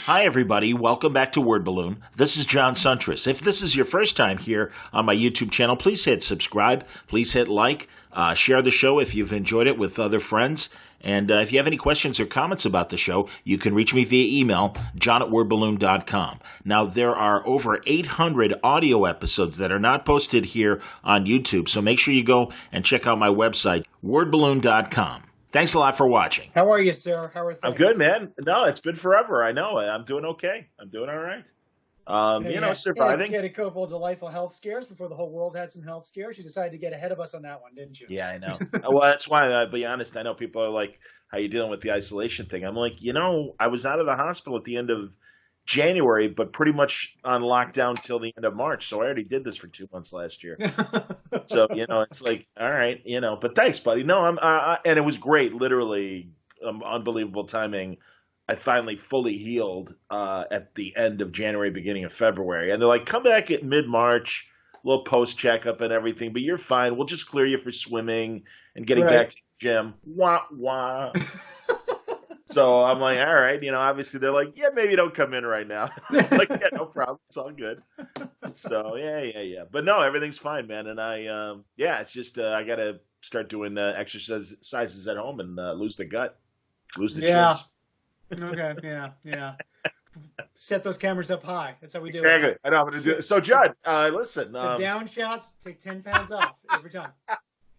Hi, everybody. Welcome back to Word Balloon. This is John Suntress. If this is your first time here on my YouTube channel, please hit subscribe. Please hit like. Share the show if you've enjoyed it with other friends. And if you have any questions or comments about the show, you can reach me via email, john@wordballoon.com. Now, there are over 800 audio episodes that are not posted here on YouTube, so make sure you go and check out my website, wordballoon.com. Thanks a lot for watching. How are you, sir? How are things? I'm good, man. No, it's been forever. I know. I'm doing okay. I'm doing all right. Surviving. You had a couple of delightful health scares before the whole world had some health scares. You decided to get ahead of us on that one, didn't you? Yeah, I know. Well, that's why, I'll be honest, I know people are like, how you dealing with the isolation thing? I'm like, I was out of the hospital at the end of January, but pretty much on lockdown till the end of March. So I already did this for 2 months last year. So, it's like, all right, but thanks, buddy. No, and it was great. Literally, unbelievable timing. I finally fully healed at the end of January, beginning of February. And they're like, come back at mid-March, little post-checkup and everything, but you're fine. We'll just clear you for swimming and getting back to the gym. Wah, wah. So I'm like, all right. Obviously they're like, yeah, maybe don't come in right now. I'm like, yeah, no problem. It's all good. So, yeah. But no, everything's fine, man. And it's just I got to start doing exercises at home and lose the gut, lose the chins. Okay, yeah. Set those cameras up high. That's how we do it. Exactly. I know I'm going to do it. So, Judd, listen. The down shots take 10 pounds off every time.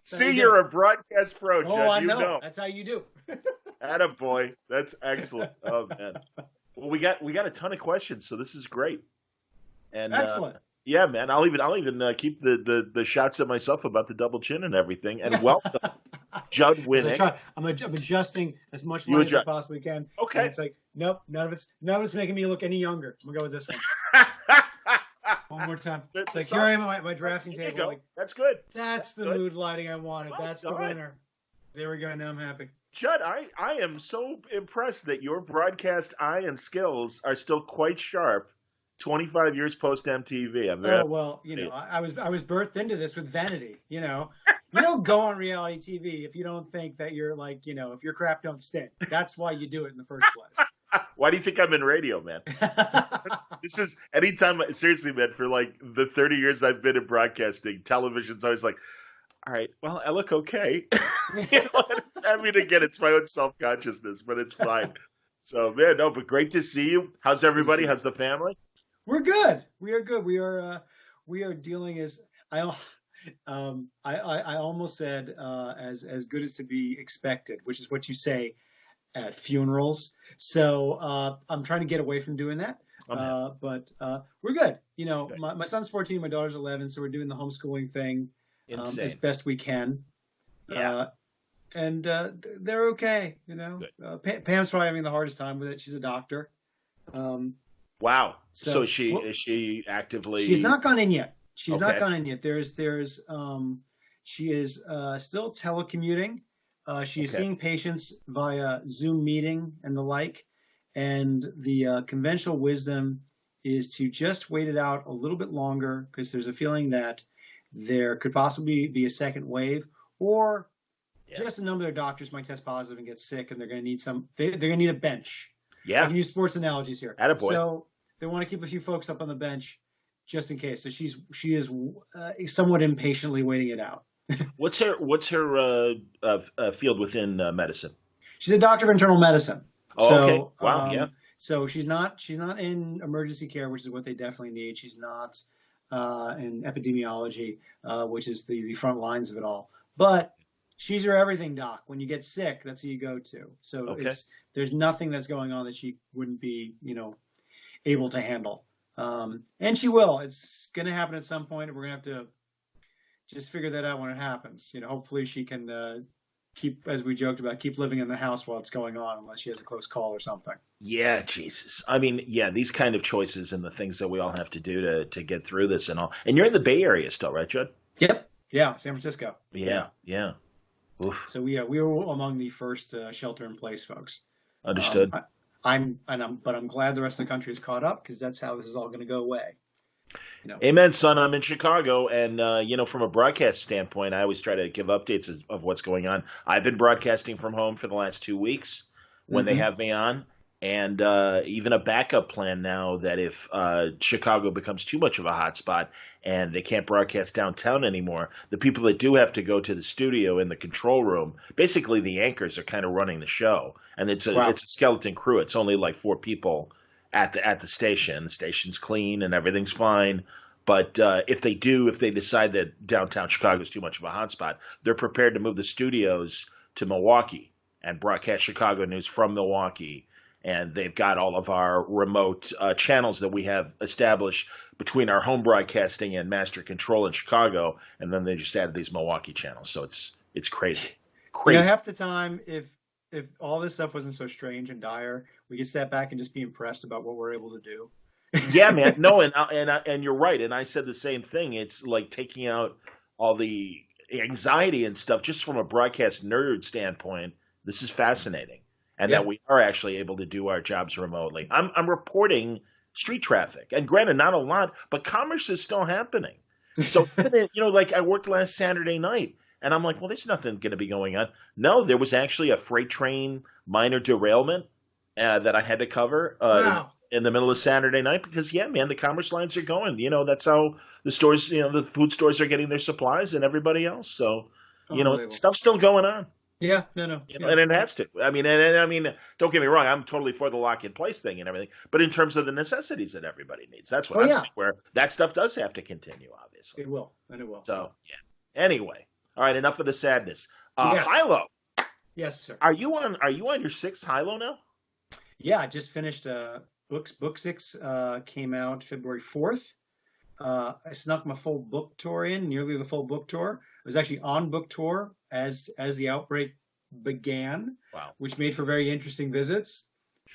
See, you're a broadcast pro, Judd. Oh, I know. That's how you do. Attaboy. That's excellent. Oh, man. Well, we got a ton of questions, so this is great. And excellent. Yeah, man. I'll even keep the shots of myself about the double chin and everything. And welcome, Judd Winick. I'm adjusting as much light as I possibly can. Okay. And it's like, nope, none of it's making me look any younger. I'm gonna go with this one. One more time. It's like, here I am at my drafting table. Like, that's good. That's the mood lighting I wanted. That's the winner. There we go. Now I'm happy. Judd, I am so impressed that your broadcast eye and skills are still quite sharp. 25 years post MTV. I was birthed into this with vanity. You don't go on reality TV if you don't think that you're like, if your crap don't stink. That's why you do it in the first place. Why do you think I'm in radio, man? This is anytime. Seriously, man. For like the 30 years I've been in broadcasting, television's always like, all right, well, I look okay. Again, it's my own self-consciousness, but it's fine. So, man, no, but great to see you. How's everybody? How's the family? We're good. We are good. We are dealing as I almost said as good as to be expected, which is what you say at funerals. So I'm trying to get away from doing that. But we're good. My son's 14, my daughter's 11, so we're doing the homeschooling thing as best we can. Yeah. And they're okay. Pam's probably having the hardest time with it. She's a doctor. Wow. So is she actively? She's not gone in yet. She's not gone in yet. She is still telecommuting. She is seeing patients via Zoom meeting and the like. And the conventional wisdom is to just wait it out a little bit longer because there's a feeling that there could possibly be a second wave, or just a number of doctors might test positive and get sick, and they're going to need they're going to need a bench. Yeah. I can use sports analogies here. Attaboy. So they want to keep a few folks up on the bench just in case. So she is somewhat impatiently waiting it out. What's her field within medicine? She's a doctor of internal medicine. Oh, okay. Wow. Yeah. So she's not in emergency care, which is what they definitely need. She's not in epidemiology, which is the front lines of it all. But she's your everything doc. When you get sick, that's who you go to. So there's nothing that's going on that she wouldn't be, able to handle. And she will. It's going to happen at some point. And we're going to have to just figure that out when it happens. Hopefully she can keep, as we joked about, keep living in the house while it's going on, unless she has a close call or something. Yeah, Jesus. I mean, these kind of choices and the things that we all have to do to get through this and all. And you're in the Bay Area still, right, Judd? Yep. Yeah, San Francisco. Yeah. Oof. So we were among the first shelter-in-place folks. Understood. But I'm glad the rest of the country is caught up, because that's how this is all going to go away. Amen, son. I'm in Chicago, and from a broadcast standpoint, I always try to give updates of what's going on. I've been broadcasting from home for the last 2 weeks when they have me on, and even a backup plan now that if Chicago becomes too much of a hotspot and they can't broadcast downtown anymore, the people that do have to go to the studio in the control room, basically the anchors are kind of running the show, and Wow. it's a skeleton crew. It's only like 4 people at the station. The station's clean and everything's fine. But if they decide that downtown Chicago is too much of a hotspot, they're prepared to move the studios to Milwaukee and broadcast Chicago news from Milwaukee. And they've got all of our remote channels that we have established between our home broadcasting and master control in Chicago, and then they just added these Milwaukee channels. So it's crazy, You know, crazy. half the time, if all this stuff wasn't so strange and dire, we could step back and just be impressed about what we're able to do. Yeah, man. No, and you're right. And I said the same thing. It's like taking out all the anxiety and stuff just from a broadcast nerd standpoint. This is fascinating, and Yeah. that we are actually able to do our jobs remotely. I'm reporting street traffic, and granted, not a lot, but commerce is still happening. So like I worked last Saturday night, and I'm like, well, there's nothing going to be going on. No, there was actually a freight train minor derailment that I had to cover Wow. in the middle of Saturday night because, yeah, man, the commerce lines are going. That's how the stores, the food stores are getting their supplies and everybody else. So, Unbelievable. stuff's still going on. Yeah. No. Yeah. And it has to. I mean, and don't get me wrong. I'm totally for the lock in place thing and everything. But in terms of the necessities that everybody needs, that's what Oh I'm yeah. saying. Where that stuff does have to continue, obviously. It will, and it will. So, yeah. Anyway, all right. Enough of the sadness. Yes. Hilo, Yes, sir. are you on your sixth Hilo now? Yeah, I just finished book 6 came out February 4th. I snuck my full book tour in, nearly the full book tour. I was actually on book tour as the outbreak began, Wow. which made for very interesting visits.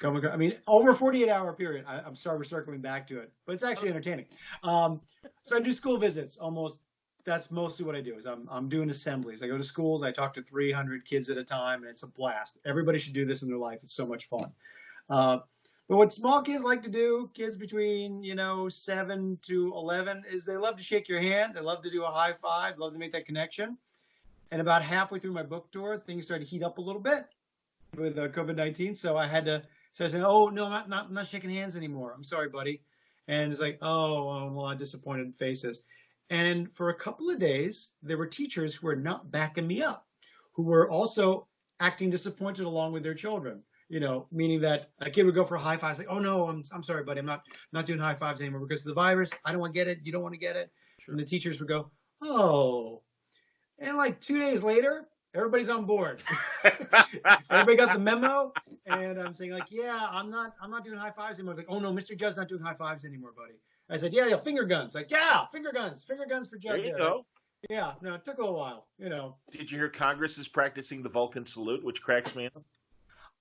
I mean, over a 48-hour period. I'm sorry we're circling back to it, but it's actually entertaining. So I do school visits almost. That's mostly what I do. Is I'm doing assemblies. I go to schools. I talk to 300 kids at a time, and it's a blast. Everybody should do this in their life. It's so much fun. But what small kids like to do, kids between 7 to 11, is they love to shake your hand. They love to do a high five. Love to make that connection. And about halfway through my book tour, things started to heat up a little bit with COVID-19. So I had to. So I said, "Oh no, I'm not shaking hands anymore. I'm sorry, buddy." And it's like, "Oh, well, disappointed faces." And for a couple of days, there were teachers who were not backing me up, who were also acting disappointed along with their children. Meaning that a kid would go for a high five, like, "Oh no, I'm sorry, buddy, I'm not doing high fives anymore because of the virus. I don't want to get it. You don't want to get it." Sure. And the teachers would go, "Oh," and like 2 days later, everybody's on board. Everybody got the memo, and I'm saying like, "Yeah, I'm not doing high fives anymore." Like, "Oh no, Mr. Judd's not doing high fives anymore, buddy." I said, "Yeah, finger guns." Like, "Yeah, finger guns for Judd." There you go. Yeah, no, it took a little while. Did you hear Congress is practicing the Vulcan salute, which cracks me up?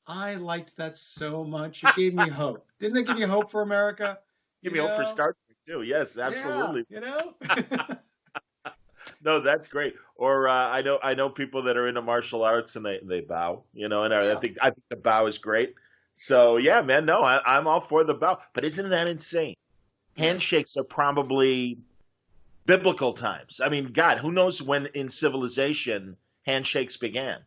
I liked that so much. It gave me hope. Didn't it give you hope for America? Give me hope for Star Trek too. Yes, absolutely. Yeah, No, that's great. Or I know people that are into martial arts and they bow. And I think the bow is great. So yeah, man. No, I'm all for the bow. But isn't that insane? Handshakes are probably biblical times. I mean, God, who knows when in civilization handshakes began?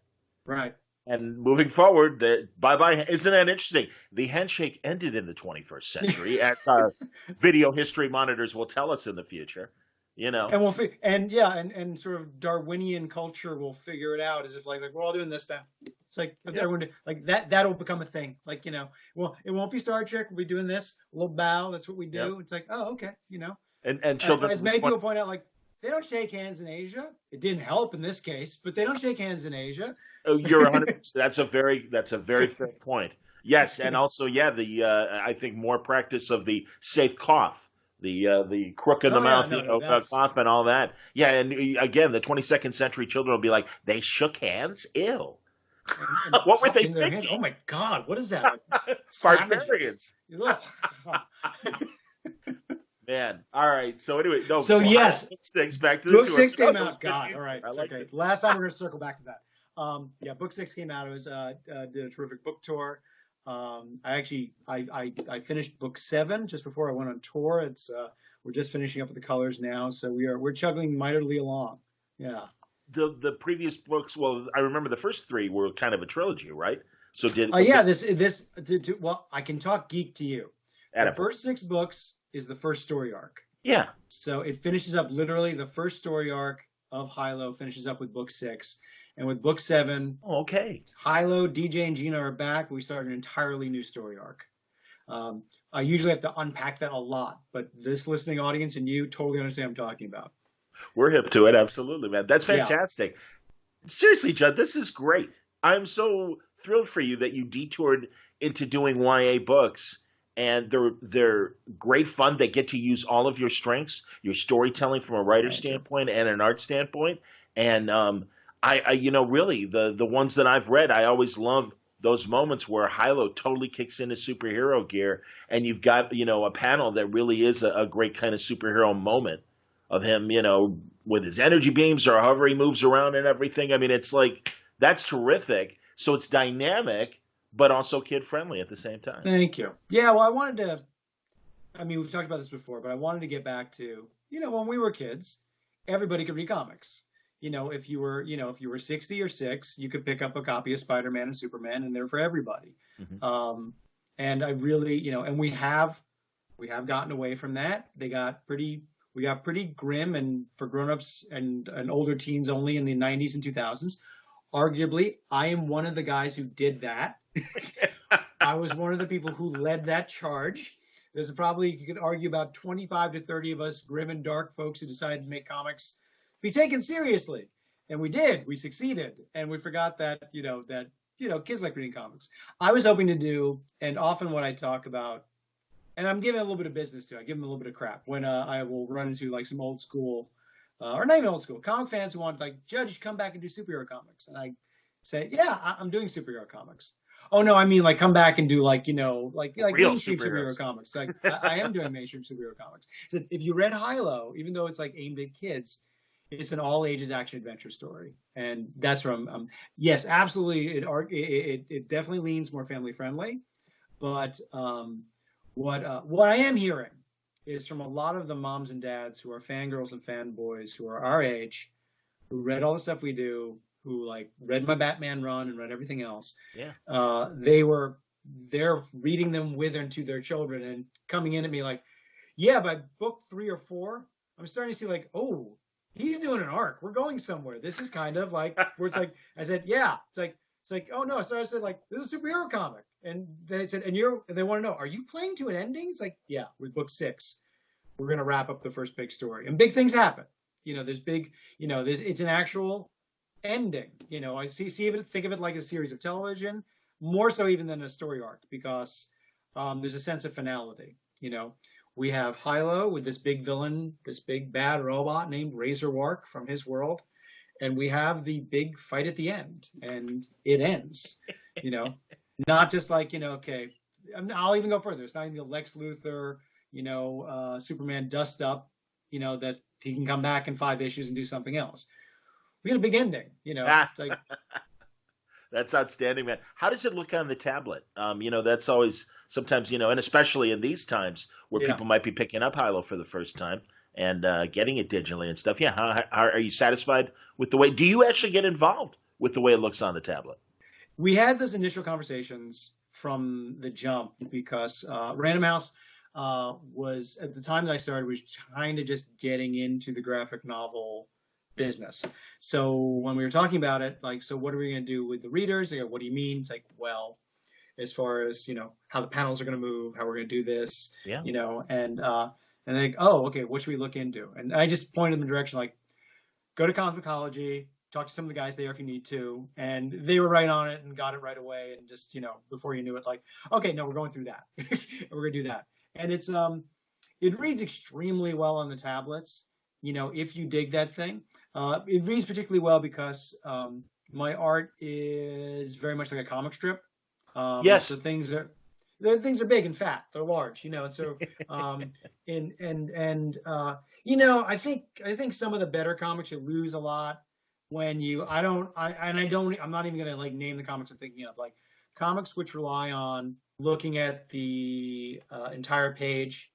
Right. And moving forward, bye-bye. Isn't that interesting? The handshake ended in the 21st century, as our video history monitors will tell us in the future. And we'll and sort of Darwinian culture will figure it out as if like we're all doing this stuff. It's like everyone like that'll become a thing. Like well, it won't be Star Trek. We'll be doing this a little bow. That's what we do. Yep. It's like okay. And children, as many people point out, like they don't shake hands in Asia. It didn't help in this case, but they don't shake hands in Asia. Oh, you're 100%. That's a very fair point. Yes, and also I think more practice of the safe cough. The crook in the mouth, cough and all that. Yeah, and again, the 22nd century children will be like, they shook hands? Ew. And what were they thinking? Hands. Oh my God, what is that? Barbarians. Man, all right. So anyway, yes, book 6, back to the book tour. 6 came out. God, all right, okay. It. Last time we're gonna circle back to that. Book 6 came out. It was did a terrific book tour. I finished book 7 just before I went on tour. It's we're just finishing up with the colors now, so we're chugging mightily along. Yeah. The previous books, well, I remember the first 3 were kind of a trilogy, right? So Yeah, well, I can talk geek to you. The Attaboy. first 6 books is the first story arc. Yeah. So it finishes up literally the first story arc of Hilo finishes up with book 6. And with book 7, Okay. Hilo, DJ, and Gina are back. We start an entirely new story arc. I usually have to unpack that a lot, but this listening audience and you totally understand what I'm talking about. We're hip to it. Absolutely, man. That's Yeah. fantastic. Seriously, Judd, this is great. I'm so thrilled for you that you detoured into doing YA books, and they're great fun. They get to use all of your strengths, your storytelling from a writer standpoint and an art standpoint. And really, the ones that I've read, I always love those moments where Hilo totally kicks into superhero gear, and you've got a panel that really is a great kind of superhero moment of him, with his energy beams or however he moves around and everything. I mean, it's like, that's terrific. So it's dynamic, but also kid friendly at the same time. Thank you. Yeah, well, we've talked about this before, but I wanted to get back to, when we were kids, everybody could read comics. If you were 60 or 6, you could pick up a copy of Spider-Man and Superman, and they're for everybody. Mm-hmm. And I really, and we have gotten away from that. We got pretty grim and for grown-ups and older teens only in the 90s and 2000s. Arguably, I am one of the guys who did that. I was one of the people who led that charge. There's probably, you could argue, about 25 to 30 of us grim and dark folks who decided to make comics be taken seriously. And we did. We succeeded. And we forgot that, kids like reading comics. I was hoping to do, and often what I talk about, and I'm giving a little bit of business to it. I give them a little bit of crap when I will run into like some old school, or not even old school, comic fans who want like, Judge, you should come back and do superhero comics. And I say, yeah, I'm doing superhero comics. Oh no, I mean like come back and do like real mainstream superhero comics. Like I am doing mainstream superhero comics. So if you read Hilo, even though it's like aimed at kids, it's an all ages action adventure story, and that's from yes, absolutely. It definitely leans more family friendly, but what I am hearing is from a lot of the moms and dads who are fangirls and fanboys who are our age, who read all the stuff we do, who like read my Batman run and read everything else. Yeah. They're reading them with and to their children and coming in at me like, yeah, by book 3 or 4, I'm starting to see like, oh, he's doing an arc. We're going somewhere. This is kind of like where it's like I said, yeah. It's like oh no. So I said like this is a superhero comic, and they said and they want to know, are you playing to an ending? It's like yeah, with book 6, we're gonna wrap up the first big story, and big things happen. There's big. It's an actual ending. I think of it like a series of television, more so even than a story arc, because there's a sense of finality. We have Hilo with this big villain, this big bad robot named Razorwark from his world, and we have the big fight at the end, and it ends. Not just like okay. I'll even go further. It's not even the Lex Luthor, Superman dust up, that he can come back in 5 issues and do something else. We get a big ending. It's like. That's outstanding, man. How does it look on the tablet? That's always sometimes, and especially in these times where people might be picking up Hilo for the first time and getting it digitally and stuff. Yeah. How are you satisfied with the way? Do you actually get involved with the way it looks on the tablet? We had those initial conversations from the jump because Random House was, at the time that I started, was kind of just getting into the graphic novel business. So when we were talking about it, like, so what are we going to do with the readers? They go, what do you mean? It's like, well, as far as, how the panels are going to move, how we're going to do this, and they're like, oh, okay, what should we look into? And I just pointed them in the direction, like, go to Cosmicology, talk to some of the guys there if you need to. And they were right on it and got it right away. And just, before you knew it, like, okay, no, we're going through that. We're going to do that. And it's, it reads extremely well on the tablets. If you dig that thing, it reads particularly well because my art is very much like a comic strip. Yes, the things are big and fat. They're large, and so I think some of the better comics you lose a lot when I'm not even gonna like name the comics I'm thinking of, like comics which rely on looking at the entire page.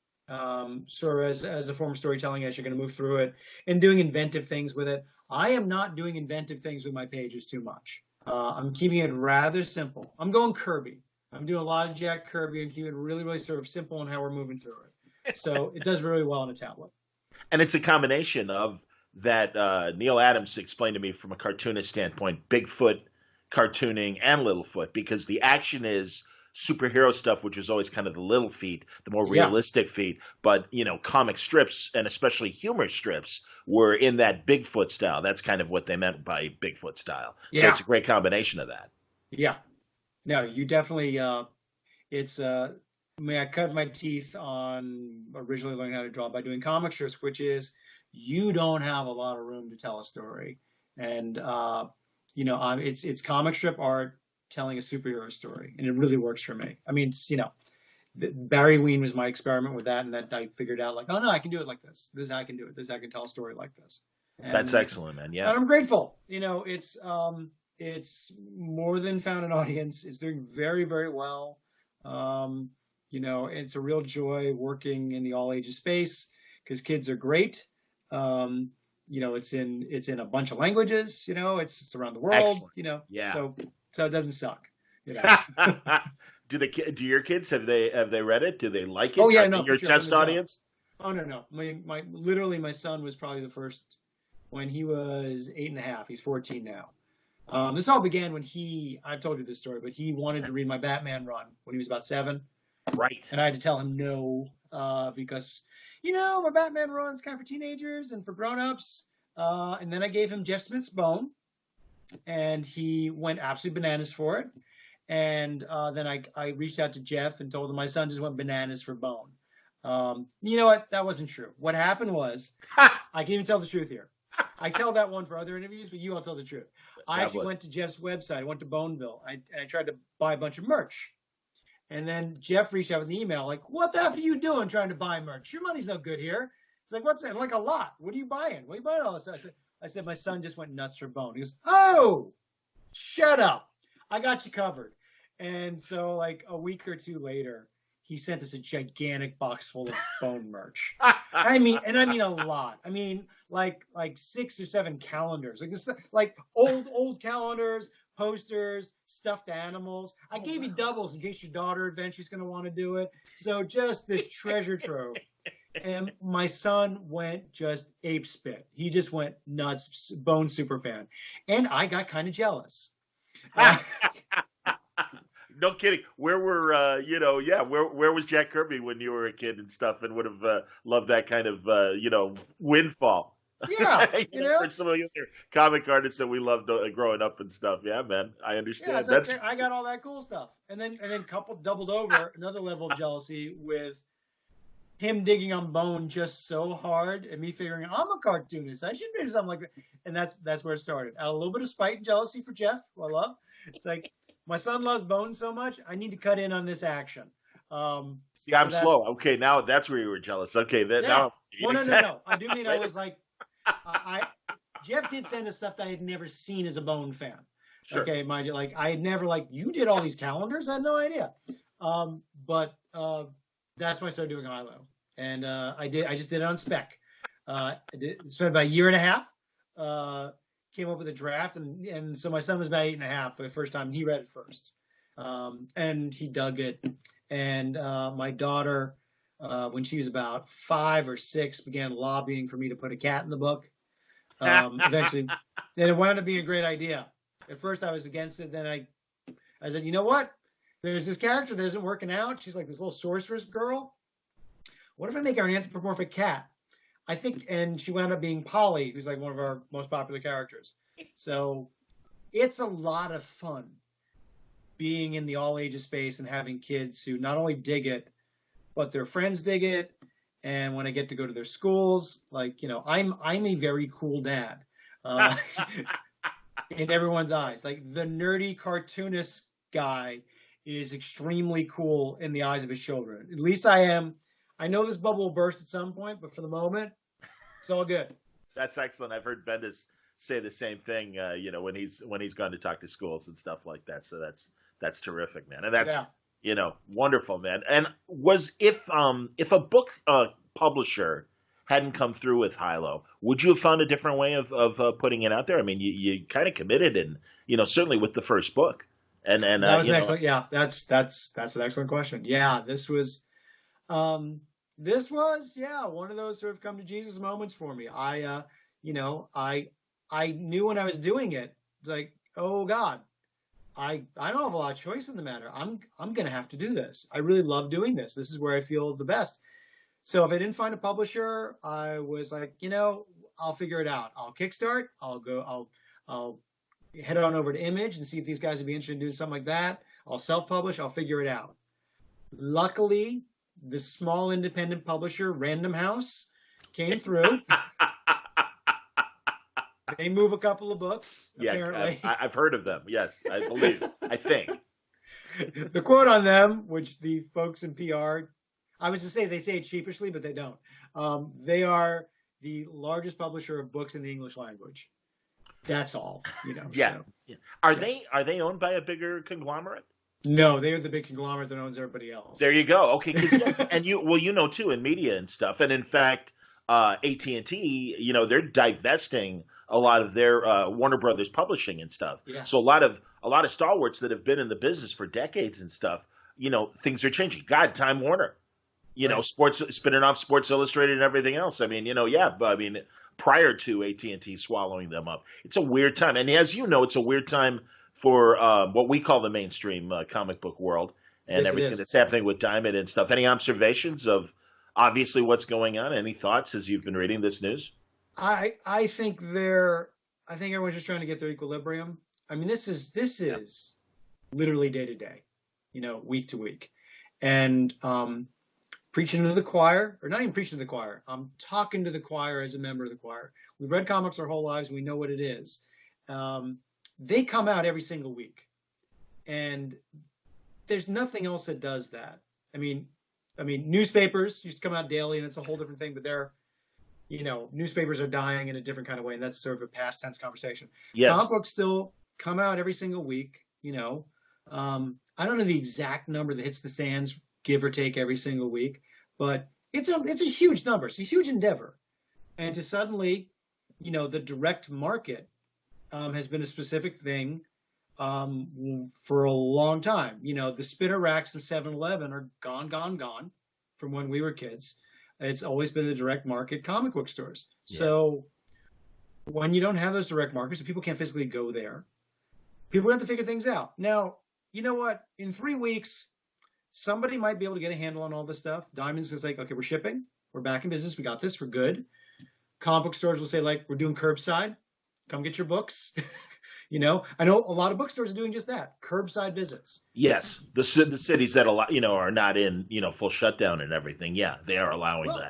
Sort of as a form of storytelling as you're going to move through it and doing inventive things with it. I am not doing inventive things with my pages too much. I'm keeping it rather simple. I'm going Kirby. I'm doing a lot of Jack Kirby and keeping it really, really sort of simple in how we're moving through it. So it does really well on a tablet. And it's a combination of that. Neil Adams explained to me from a cartoonist standpoint, Bigfoot cartooning and Littlefoot, because the action is superhero stuff, which is always kind of the little feat, the more Yeah, realistic feat. But comic strips and especially humor strips were in that Bigfoot style. That's kind of what they meant by Bigfoot style. So yeah, it's a great combination of that. yeah. No, you definitely. It's. I mean, I cut my teeth on originally learning how to draw by doing comic strips, which is you don't have a lot of room to tell a story, and it's comic strip art telling a superhero story, and it really works for me. I mean, Barry Ween was my experiment with that, and that I figured out like, oh no, I can do it like this. This is how I can do it. This is how I can tell a story like this. That's And excellent, man. Yeah. I'm grateful. It's more than found an audience. It's doing very, very well. Um, it's a real joy working in the all ages space because kids are great. It's in a bunch of languages. It's around the world. Excellent. Yeah. So it doesn't suck. You know. Do your kids have they read it? Do they like it? Oh yeah, Are no, they your for sure. test audience? Oh no. My son was probably the first when he was 8.5. He's 14 now. This all began when I've told you this story, but he wanted to read my Batman run when he was about 7. Right. And I had to tell him no, because, my Batman run's kind of for teenagers and for grown-ups. And then I gave him Jeff Smith's Bone, and he went absolutely bananas for it. And then I reached out to Jeff and told him my son just went bananas for Bone. You know what? That wasn't true. What happened was, I can even tell the truth here. I tell that one for other interviews, but you all tell the truth. I actually went to Jeff's website. I went to Boneville. And I tried to buy a bunch of merch. And then Jeff reached out with an email like, what the F are you doing trying to buy merch? Your money's no good here. It's like, what's that? Like a lot. What are you buying? What are you buying all this stuff? I said, my son just went nuts for Bone. He goes, oh, shut up. I got you covered. And so like a week or two later, he sent us a gigantic box full of Bone merch. I mean a lot. I mean, like 6 or 7 calendars, like this, like old calendars, posters, stuffed animals. I gave you doubles in case your daughter eventually is going to want to do it. So just this treasure trove. And my son went just ape spit. He just went nuts, Bone super fan. And I got kind of jealous. No kidding. Where where was Jack Kirby when you were a kid and stuff, and would have loved that kind of windfall? Yeah, for some of the other comic artists that we loved growing up and stuff. Yeah, man, I understand. Yeah, I got all that cool stuff, and then doubled over another level of jealousy with him digging on Bone just so hard, and me figuring I'm a cartoonist, I should do something like that, and that's where it started. A little bit of spite and jealousy for Jeff, who I love. It's like my son loves Bone so much, I need to cut in on this action. See, I'm slow. Okay, now that's where you were jealous. Okay, now. Well, no. I do mean I was like. Jeff did send us stuff that I had never seen as a Bone fan. Sure. Okay, mind you, like I had never you did all these calendars. I had no idea. But that's when I started doing Hilo, and I just did it on spec. Spent about a year and a half. Came up with a draft, and so my son was about 8.5 for the first time. He read it first, and he dug it. And my daughter. When she was about 5 or 6, began lobbying for me to put a cat in the book. Eventually, and it wound up being a great idea. At first, I was against it. Then I said, you know what? There's this character that isn't working out. She's like this little sorceress girl. What if I make her an anthropomorphic cat? I think, and she wound up being Polly, who's like one of our most popular characters. So it's a lot of fun being in the all ages space and having kids who not only dig it, but their friends dig it. And when I get to go to their schools, I'm a very cool dad in everyone's eyes. Like the nerdy cartoonist guy is extremely cool in the eyes of his children. At least I am. I know this bubble will burst at some point, but for the moment, it's all good. That's excellent. I've heard Bendis say the same thing. When he's gone to talk to schools and stuff like that. So that's terrific, man. And that's. Yeah. Wonderful, man. And if a book publisher hadn't come through with Hilo, would you have found a different way of putting it out there? I mean, you kind of committed, and certainly with the first book, and That was an excellent. Yeah, that's an excellent question. Yeah, this was one of those sort of come to Jesus moments for me. I knew when I was doing it, like, oh God, I don't have a lot of choice in the matter. I'm gonna have to do this. I really love doing this. This is where I feel the best. So if I didn't find a publisher, I was like, I'll figure it out. I'll kickstart. I'll head on over to Image and see if these guys would be interested in doing something like that. I'll self-publish. I'll figure it out. Luckily, the small independent publisher, Random House, came through. They move a couple of books, apparently. I've heard of them. Yes, I believe. I think. The quote on them, which the folks in PR, I was to say they say it sheepishly, but they don't. They are the largest publisher of books in the English language. That's all, Yeah. So, yeah. Are they owned by a bigger conglomerate? No, they are the big conglomerate that owns everybody else. There you go. Okay, and too, in media and stuff, and in fact, AT&T, they're divesting a lot of their Warner Brothers publishing and stuff. Yeah. So a lot of stalwarts that have been in the business for decades and stuff, things are changing. God, Time Warner, Right. Sports spinning off Sports Illustrated and everything else. I mean, prior to AT&T swallowing them up, it's a weird time. And as you know, it's a weird time for what we call the mainstream comic book world and Yes, it everything is. that's happening with Diamond and stuff. Any observations of obviously what's going on? Any thoughts as you've been reading this news? I think everyone's just trying to get their equilibrium. I mean, this is literally day to day, week to week, and preaching to the choir, or not even preaching to the choir. I'm talking to the choir as a member of the choir. We've read comics our whole lives. We know what it is. They come out every single week, and there's nothing else that does that. I mean, newspapers used to come out daily, and it's a whole different thing. But newspapers are dying in a different kind of way, and that's sort of a past tense conversation. Yes. Comic books still come out every single week. I don't know the exact number that hits the stands, give or take, every single week, but it's a huge number. It's a huge endeavor, and to suddenly, the direct market has been a specific thing for a long time. The spinner racks and 7-Eleven are gone from when we were kids. It's always been the direct market comic book stores. Yeah. So when you don't have those direct markets and people can't physically go there, people have to figure things out. Now, you know what? In 3 weeks, somebody might be able to get a handle on all this stuff. Diamonds is like, okay, we're shipping. We're back in business. We got this. We're good. Comic book stores will say, like, we're doing curbside. Come get your books. I know a lot of bookstores are doing just that, curbside visits. Yes, the cities that are not in full shutdown and everything. Yeah, they are allowing that.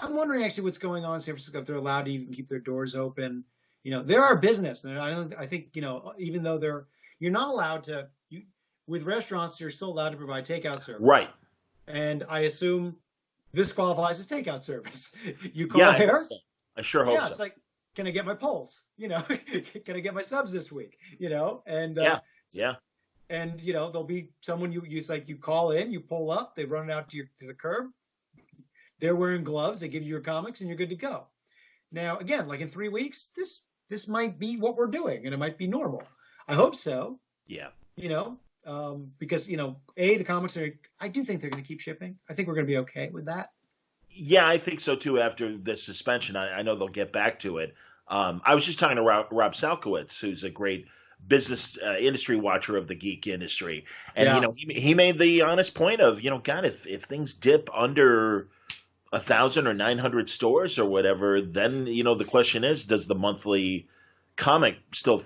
I'm wondering actually what's going on in San Francisco, if they're allowed to even keep their doors open. There are business, and I think even though you're not allowed to. With restaurants, you're still allowed to provide takeout service. Right. And I assume this qualifies as takeout service. You call there. I sure hope so. Yeah, it's like, can I get my polls? Can I get my subs this week? And yeah. And there'll be someone you call in, you pull up, they run it out to the curb. They're wearing gloves. They give you your comics, and you're good to go. Now, again, like in 3 weeks, this might be what we're doing, and it might be normal. I hope so. Yeah. Because the comics I do think they're going to keep shipping. I think we're going to be okay with that. Yeah, I think so too. After this suspension, I know they'll get back to it. I was just talking to Rob Salkowitz, who's a great business industry watcher of the geek industry, and he made the honest point of God, if things dip under 1,000 or 900 stores or whatever, then the question is, does the monthly comic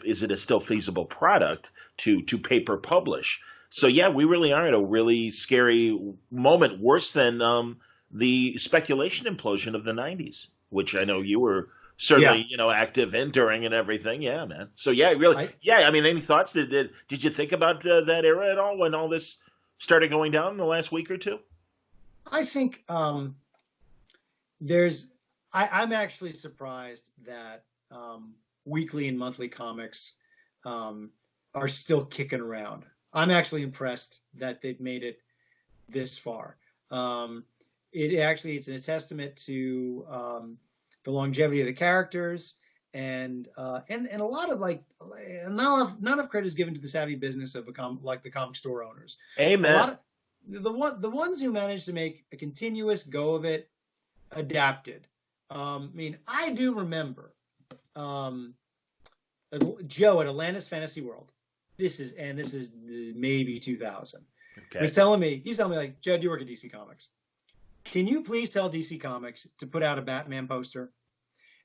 is it a still feasible product to paper publish? So yeah, we really are at a really scary moment, worse than the speculation implosion of the 90s, which I know you were certainly active in during and everything. Yeah, man. So yeah, really. I mean, any thoughts? Did you think about that era at all when all this started going down in the last week or two? I think I'm actually surprised that weekly and monthly comics are still kicking around. I'm actually impressed that they've made it this far. it's a testament to the longevity of the characters, and a lot of like not enough credit is given to the savvy business of like the comic store owners. A Amen. lot of the ones who managed to make a continuous go of it adapted. I mean, I do remember Joe at Atlantis Fantasy World. This is maybe 2000. Okay. He's telling me like, Judd, you work at DC Comics. Can you please tell DC Comics to put out a Batman poster?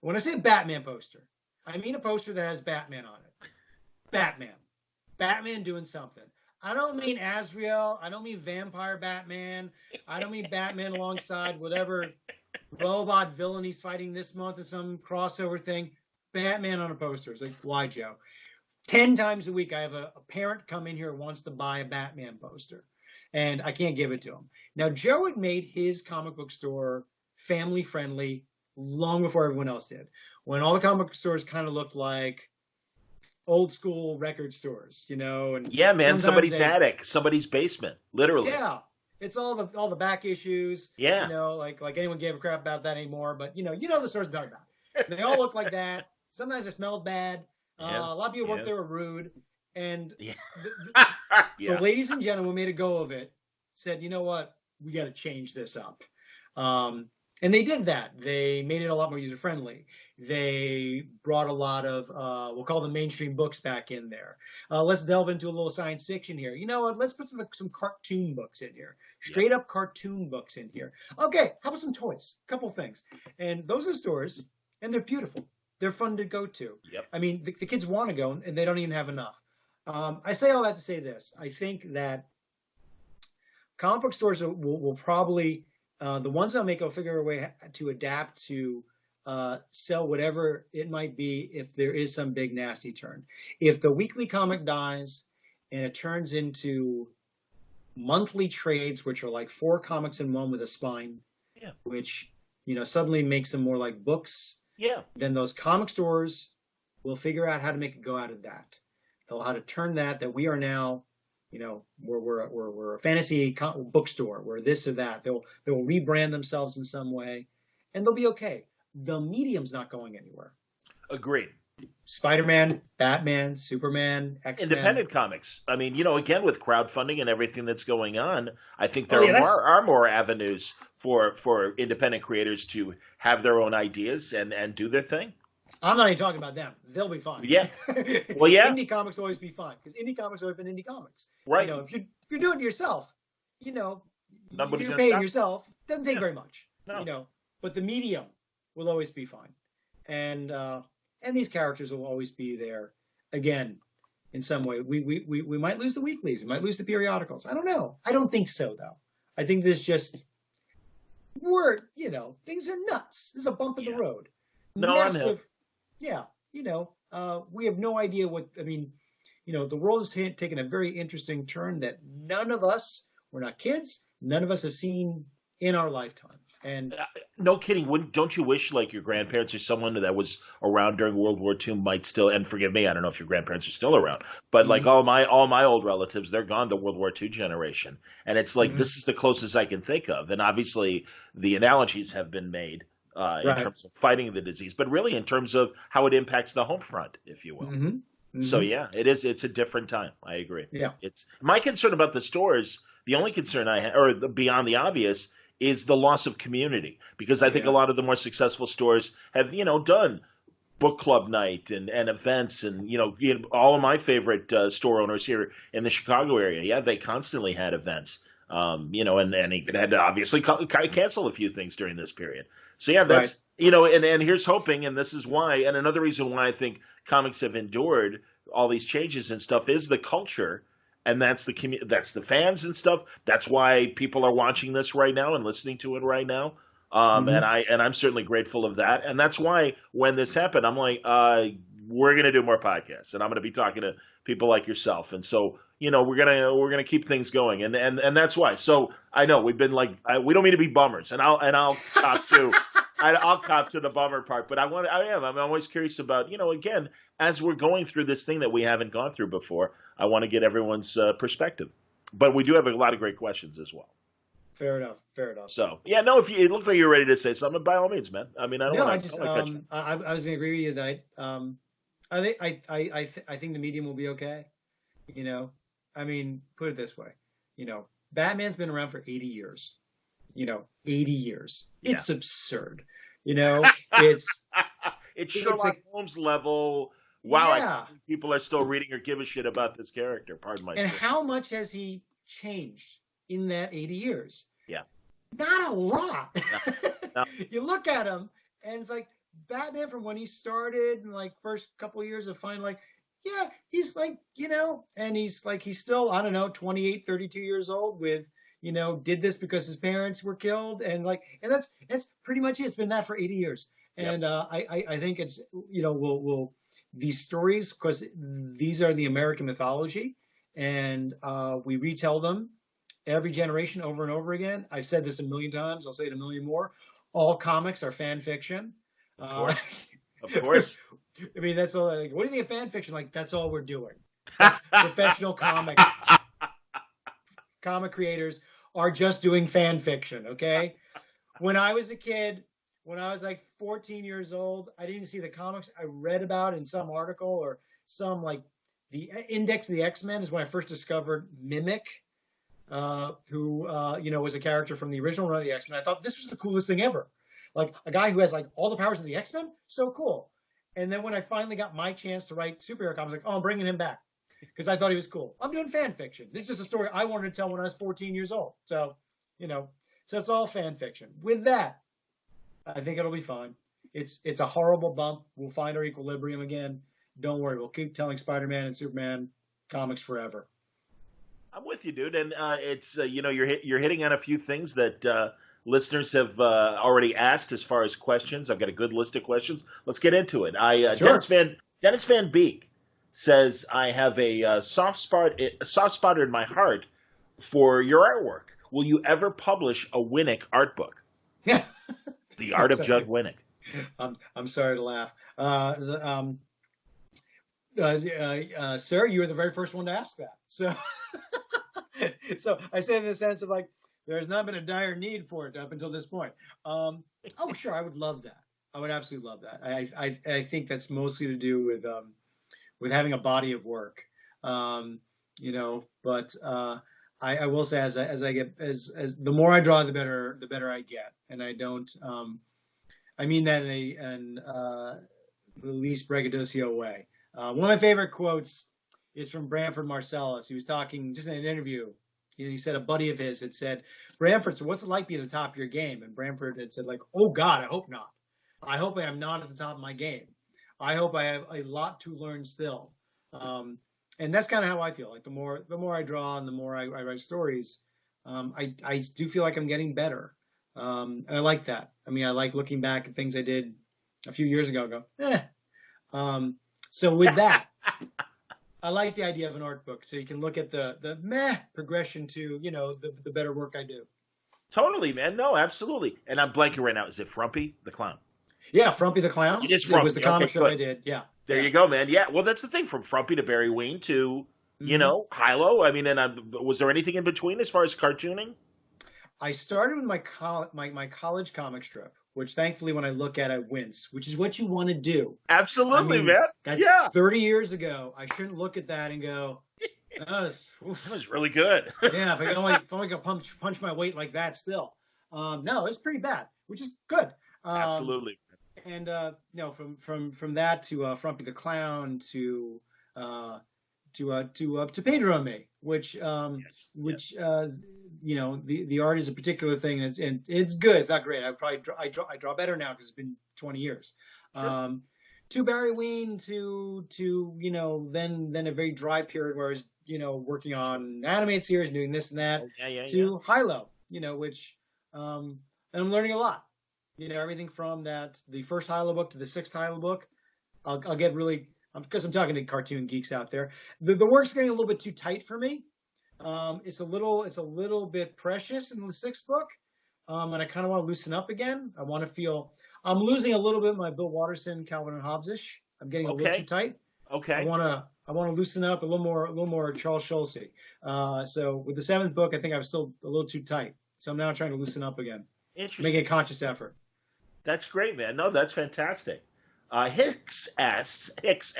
When I say Batman poster, I mean a poster that has Batman on it. Batman doing something. I don't mean Azrael. I don't mean Vampire Batman. I don't mean Batman alongside whatever robot villain he's fighting this month in some crossover thing. Batman on a poster. It's like, why, Joe? 10 times a week, I have a parent come in here who wants to buy a Batman poster, and I can't give it to him. Now, Joe had made his comic book store family-friendly long before everyone else did, when all the comic book stores kind of looked like old school record stores, and yeah, man, somebody's attic, somebody's basement, literally. Yeah, it's all the back issues. Yeah, like anyone gave a crap about that anymore. But the stores talking about. They all look like that. Sometimes they smelled bad. A lot of people worked there were rude, and the ladies and gentlemen made a go of it. Said, you know what, we got to change this up. And they did that. They made it a lot more user-friendly. They brought a lot of, we'll call them mainstream books back in there. Let's delve into a little science fiction here. You know what? Let's put some cartoon books in here. Straight up cartoon books in here. Okay, how about some toys? A couple things. And those are stores, and they're beautiful. They're fun to go to. Yep. I mean, the kids want to go, and they don't even have enough. I say all that to say this. I think that comic book stores will probably... the ones that will figure a way to adapt to sell whatever it might be if there is some big nasty turn. If the weekly comic dies and it turns into monthly trades, which are like 4 comics in one with a spine, which suddenly makes them more like books, then those comic stores will figure out how to make it go out of that. They'll how to turn that we are now... we're a fantasy bookstore. We're this or that. They'll rebrand themselves in some way, and they'll be okay. The medium's not going anywhere. Agreed. Spider-Man, Batman, Superman, X-Men. Independent comics. I mean, again, with crowdfunding and everything that's going on, I think there are more avenues for independent creators to have their own ideas and do their thing. I'm not even talking about them. They'll be fine. Yeah. Well, yeah. Indie comics will always be fine because indie comics have always been indie comics. Right. If you're doing it yourself, nobody's you're paying yourself. It doesn't take very much. No. But the medium will always be fine, and these characters will always be there. Again, in some way, we might lose the weeklies, we might lose the periodicals. I don't know. I don't think so though. I think there's just things are nuts. This is a bump in the road. No, massive. Yeah, we have no idea what, the world has taken a very interesting turn that none of us, we're not kids, none of us have seen in our lifetime. And no kidding, don't you wish like your grandparents or someone that was around during World War II might still, and forgive me, I don't know if your grandparents are still around, but like all my old relatives, they're gone, the World War II generation. And it's like, this is the closest I can think of. And obviously the analogies have been made. In terms of fighting the disease, but really in terms of how it impacts the home front, if you will. Mm-hmm. Mm-hmm. So yeah, it's a different time. I agree. Yeah. It's my concern about the stores. The only concern I have, or beyond the obvious, is the loss of community, because I think a lot of the more successful stores have, done book club night and events, and all of my favorite store owners here in the Chicago area. Yeah, they constantly had events. And he had to obviously cancel a few things during this period. So yeah, that's and here's hoping, and this is why, and another reason why I think comics have endured all these changes and stuff is the culture, and that's the fans and stuff. That's why people are watching this right now and listening to it right now. And I'm certainly grateful of that, and that's why when this happened, I'm like, we're gonna do more podcasts, and I'm gonna be talking to people like yourself, and so we're gonna keep things going, and that's why. So I know we've been like, we don't mean to be bummers, and I'll cop to I'll cop to the bummer part, but I'm always curious about again, as we're going through this thing that we haven't gone through before, I want to get everyone's perspective, but we do have a lot of great questions as well. Fair enough. Fair enough. So yeah, no, if you it looked like you're ready to say something, by all means, man. I mean, No, I don't want to cut you. I was gonna agree with you that I think I think the medium will be okay. You know, I mean, put it this way, you know, Batman's been around for 80 years. You know, 80 years. Yeah. It's absurd. You know, it's It's it's Sherlock like Holmes level. Wow, I yeah. can't believe people are still reading or give a shit about this character. Pardon my And French. how much has he changed in that 80 years? Yeah. Not a lot. No. You look at him and it's like Batman from when he started and like first couple of years of fine, like, yeah, he's like, you know, and he's like, he's still, I don't know, 28, 32 years old with, you know, did this because his parents were killed. And like, and that's pretty much it. It's been that for 80 years. Yep. And I think it's, you know, we'll these stories, because these are the American mythology and we retell them every generation over and over again. I've said this a million times. I'll say it a million more. All comics are fan fiction. Of course. Of course. I mean, that's all. Like, what do you think of fan fiction? Like, that's all we're doing. That's professional comic creators are just doing fan fiction. Okay. When I was a kid, when I was like 14 years old, I didn't see the comics. I read about in some article or some like the Index of the X-Men is when I first discovered Mimic, who you know was a character from the original run of the X-Men. I thought this was the coolest thing ever. Like a guy who has like all the powers of the X-Men, so cool. And then when I finally got my chance to write superhero comics, like, oh, I'm bringing him back because I thought he was cool. I'm doing fan fiction. This is just a story I wanted to tell when I was 14 years old. So, you know, so it's all fan fiction. With that, I think it'll be fine. It's a horrible bump. We'll find our equilibrium again. Don't worry. We'll keep telling Spider-Man and Superman comics forever. I'm with you, dude. And it's you know you're hitting on a few things that listeners have already asked as far as questions. I've got a good list of questions. Let's get into it. Sure. Dennis Van Beek says I have a soft spot in my heart for your artwork. Will you ever publish a Winick art book? Yeah. The Art of Judd Winick. I'm sorry to laugh. Sir, you were the very first one to ask that. So, so I say in the sense of like, there's not been a dire need for it up until this point. Oh, sure, I would love that. I would absolutely love that. I think that's mostly to do with having a body of work. You know, but I will say as I get as the more I draw, the better I get, and I don't. I mean that in the least braggadocio way. One of my favorite quotes is from Branford Marsalis. He was talking just in an interview. He said a buddy of his had said, Branford, so what's it like being at the top of your game? And Branford had said, like, oh, God, I hope not. I hope I am not at the top of my game. I hope I have a lot to learn still. And that's kind of how I feel. Like the more I draw and the more I write stories, I do feel like I'm getting better. And I like that. I mean, I like looking back at things I did a few years ago and go, eh. So with that, I like the idea of an art book, so you can look at the meh progression to, you know, the better work I do. Totally, man. No, absolutely. And I'm blanking right now. Is it Frumpy the Clown? Yeah, Frumpy the Clown. It is Frumpy. It was the comic strip I did. Yeah. There you go, man. Yeah. Well, that's the thing. From Frumpy to Barry Ween to, you know, Hilo. I mean, and was there anything in between as far as cartooning? I started with my college comic strip, which thankfully when I look at it, I wince, which is what you want to do. Absolutely, man. That's 30 years ago. I shouldn't look at that and go, that was really good. Yeah, if I only could punch my weight like that still. No, it's pretty bad, which is good. Absolutely. And you know, from that to Frumpy the Clown to Pedro and Me, which you know, the art is a particular thing, and it's good. It's not great. I draw better now because it's been 20 years. Sure. To Barry Ween, to you know, then a very dry period where I was, you know, working on animated series, doing this and that. To Hilo, you know, which and I'm learning a lot. You know, everything from the first Hilo book to the sixth Hilo book. I'll get really, because I'm talking to cartoon geeks out there. The work's getting a little bit too tight for me. It's a little bit precious in the sixth book, and I kind of want to loosen up again. I want to feel I'm losing a little bit of my Bill Watterson, Calvin and Hobbes-ish. I'm getting a little too tight. Okay. I want to loosen up a little more Charles Schulze. So with the seventh book, I think I'm still a little too tight. So I'm now trying to loosen up again, Interesting. making a conscious effort. That's great, man. No, that's fantastic. Hicks Hix.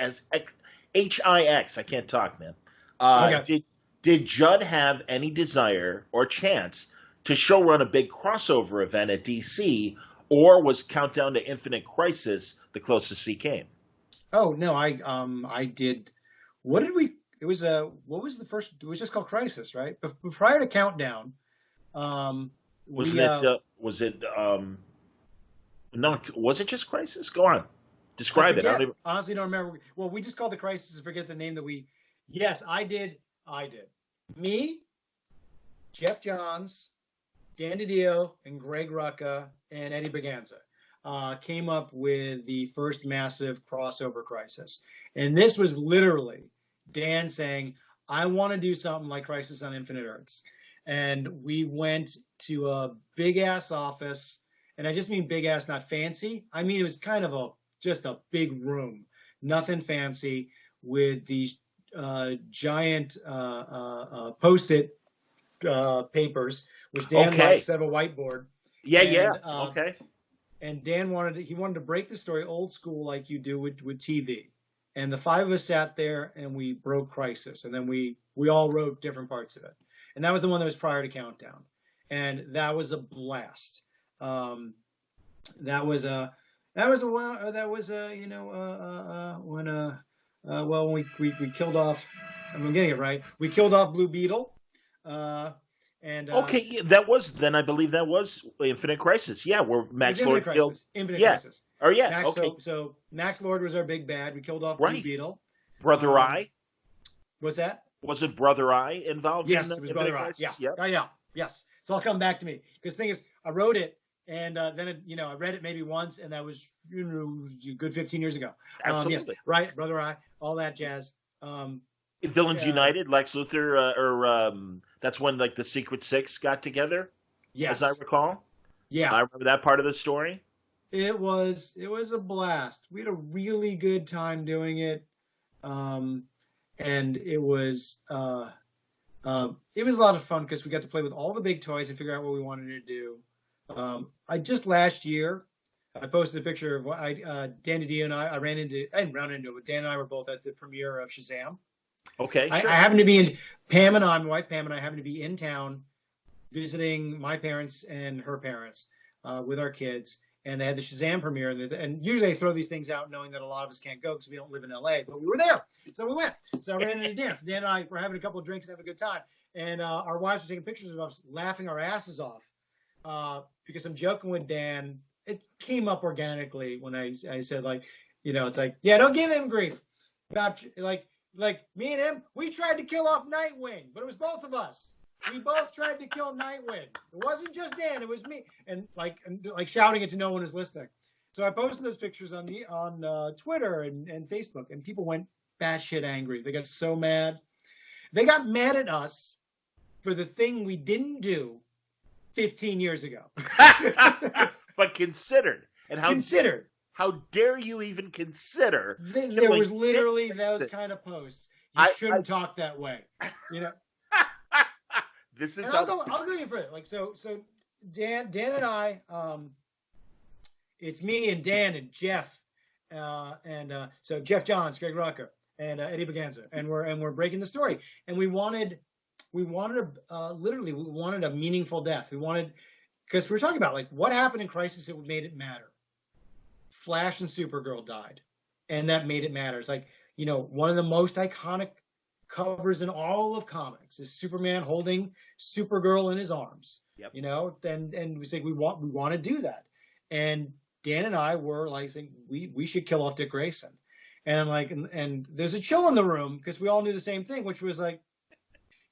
I can't talk, man. Okay. Did Judd have any desire or chance to showrun a big crossover event at DC, or was Countdown to Infinite Crisis the closest he came? Oh no, I did. What did we? It was what was the first? It was just called Crisis, right? Prior to Countdown, Wasn't it? Was it? No, was it just Crisis? Go on, describe it. I don't even... Honestly, don't remember. Well, we just called the Crisis and forget the name that we. Yes, I did. Me, Jeff Johns, Dan DiDio, and Greg Rucka and Eddie Berganza came up with the first massive crossover Crisis, and this was literally Dan saying, "I want to do something like Crisis on Infinite Earths," and we went to a big ass office. And I just mean big ass, not fancy. I mean, it was kind of just a big room, nothing fancy, with these giant Post-it papers, which Dan likes instead of a whiteboard. Yeah. Okay. And Dan wanted to break the story old school like you do with TV. And the five of us sat there and we broke Crisis, and then we all wrote different parts of it. And that was the one that was prior to Countdown, and that was a blast. That was when we killed off. I'm getting it right. We killed off Blue Beetle. That was then. I believe that was Infinite Crisis. Yeah, where Max Lord killed Infinite Crisis. Oh yeah. Max, okay. So Max Lord was our big bad. We killed off Blue Beetle. Brother Eye. What's that? Was it Brother Eye involved? Yes, it was Brother Eye. Yeah. Yes. So I'll come back to me, because the thing is, I wrote it. And then, I read it maybe once, and that was a good 15 years ago. Absolutely. Yes, right, Brother Eye, all that jazz. Villains United, Lex Luthor, that's when like the Secret Six got together. Yes, as I recall. Yeah, I remember that part of the story. It was a blast. We had a really good time doing it, and it was a lot of fun because we got to play with all the big toys and figure out what we wanted to do. I just last year, I posted a picture of what Dan DiDio and I didn't run into it, but Dan and I were both at the premiere of Shazam. Okay. Sure. I happened to be in, my wife Pam and I happened to be in town visiting my parents and her parents with our kids. And they had the Shazam premiere. And usually they throw these things out knowing that a lot of us can't go because we don't live in LA, but we were there. So we went. So I ran into Dan. Dan and I were having a couple of drinks and having a good time. And our wives were taking pictures of us laughing our asses off. Because I'm joking with Dan. It came up organically when I said, like, it's like, yeah, don't give him grief. About like me and him, we tried to kill off Nightwing, but it was both of us. We both tried to kill Nightwing. It wasn't just Dan, it was me. And like shouting it to no one who's listening. So I posted those pictures on Twitter and Facebook, and people went batshit angry. They got so mad. They got mad at us for the thing we didn't do 15 years ago. But considered. And how dare you even consider? There was literally those kind of posts. You shouldn't talk that way. This is. I'll go even further. Like so Dan and I, it's me and Dan and Jeff, so Jeff Johns, Greg Rucker, and Eddie Berganza, and we're breaking the story. And we wanted a meaningful death. Because we were talking about like what happened in Crisis that made it matter. Flash and Supergirl died, and that made it matter. It's like, one of the most iconic covers in all of comics is Superman holding Supergirl in his arms. Yep. And we say we want to do that. And Dan and I were like saying we should kill off Dick Grayson. And I'm like, and there's a chill in the room because we all knew the same thing, which was like,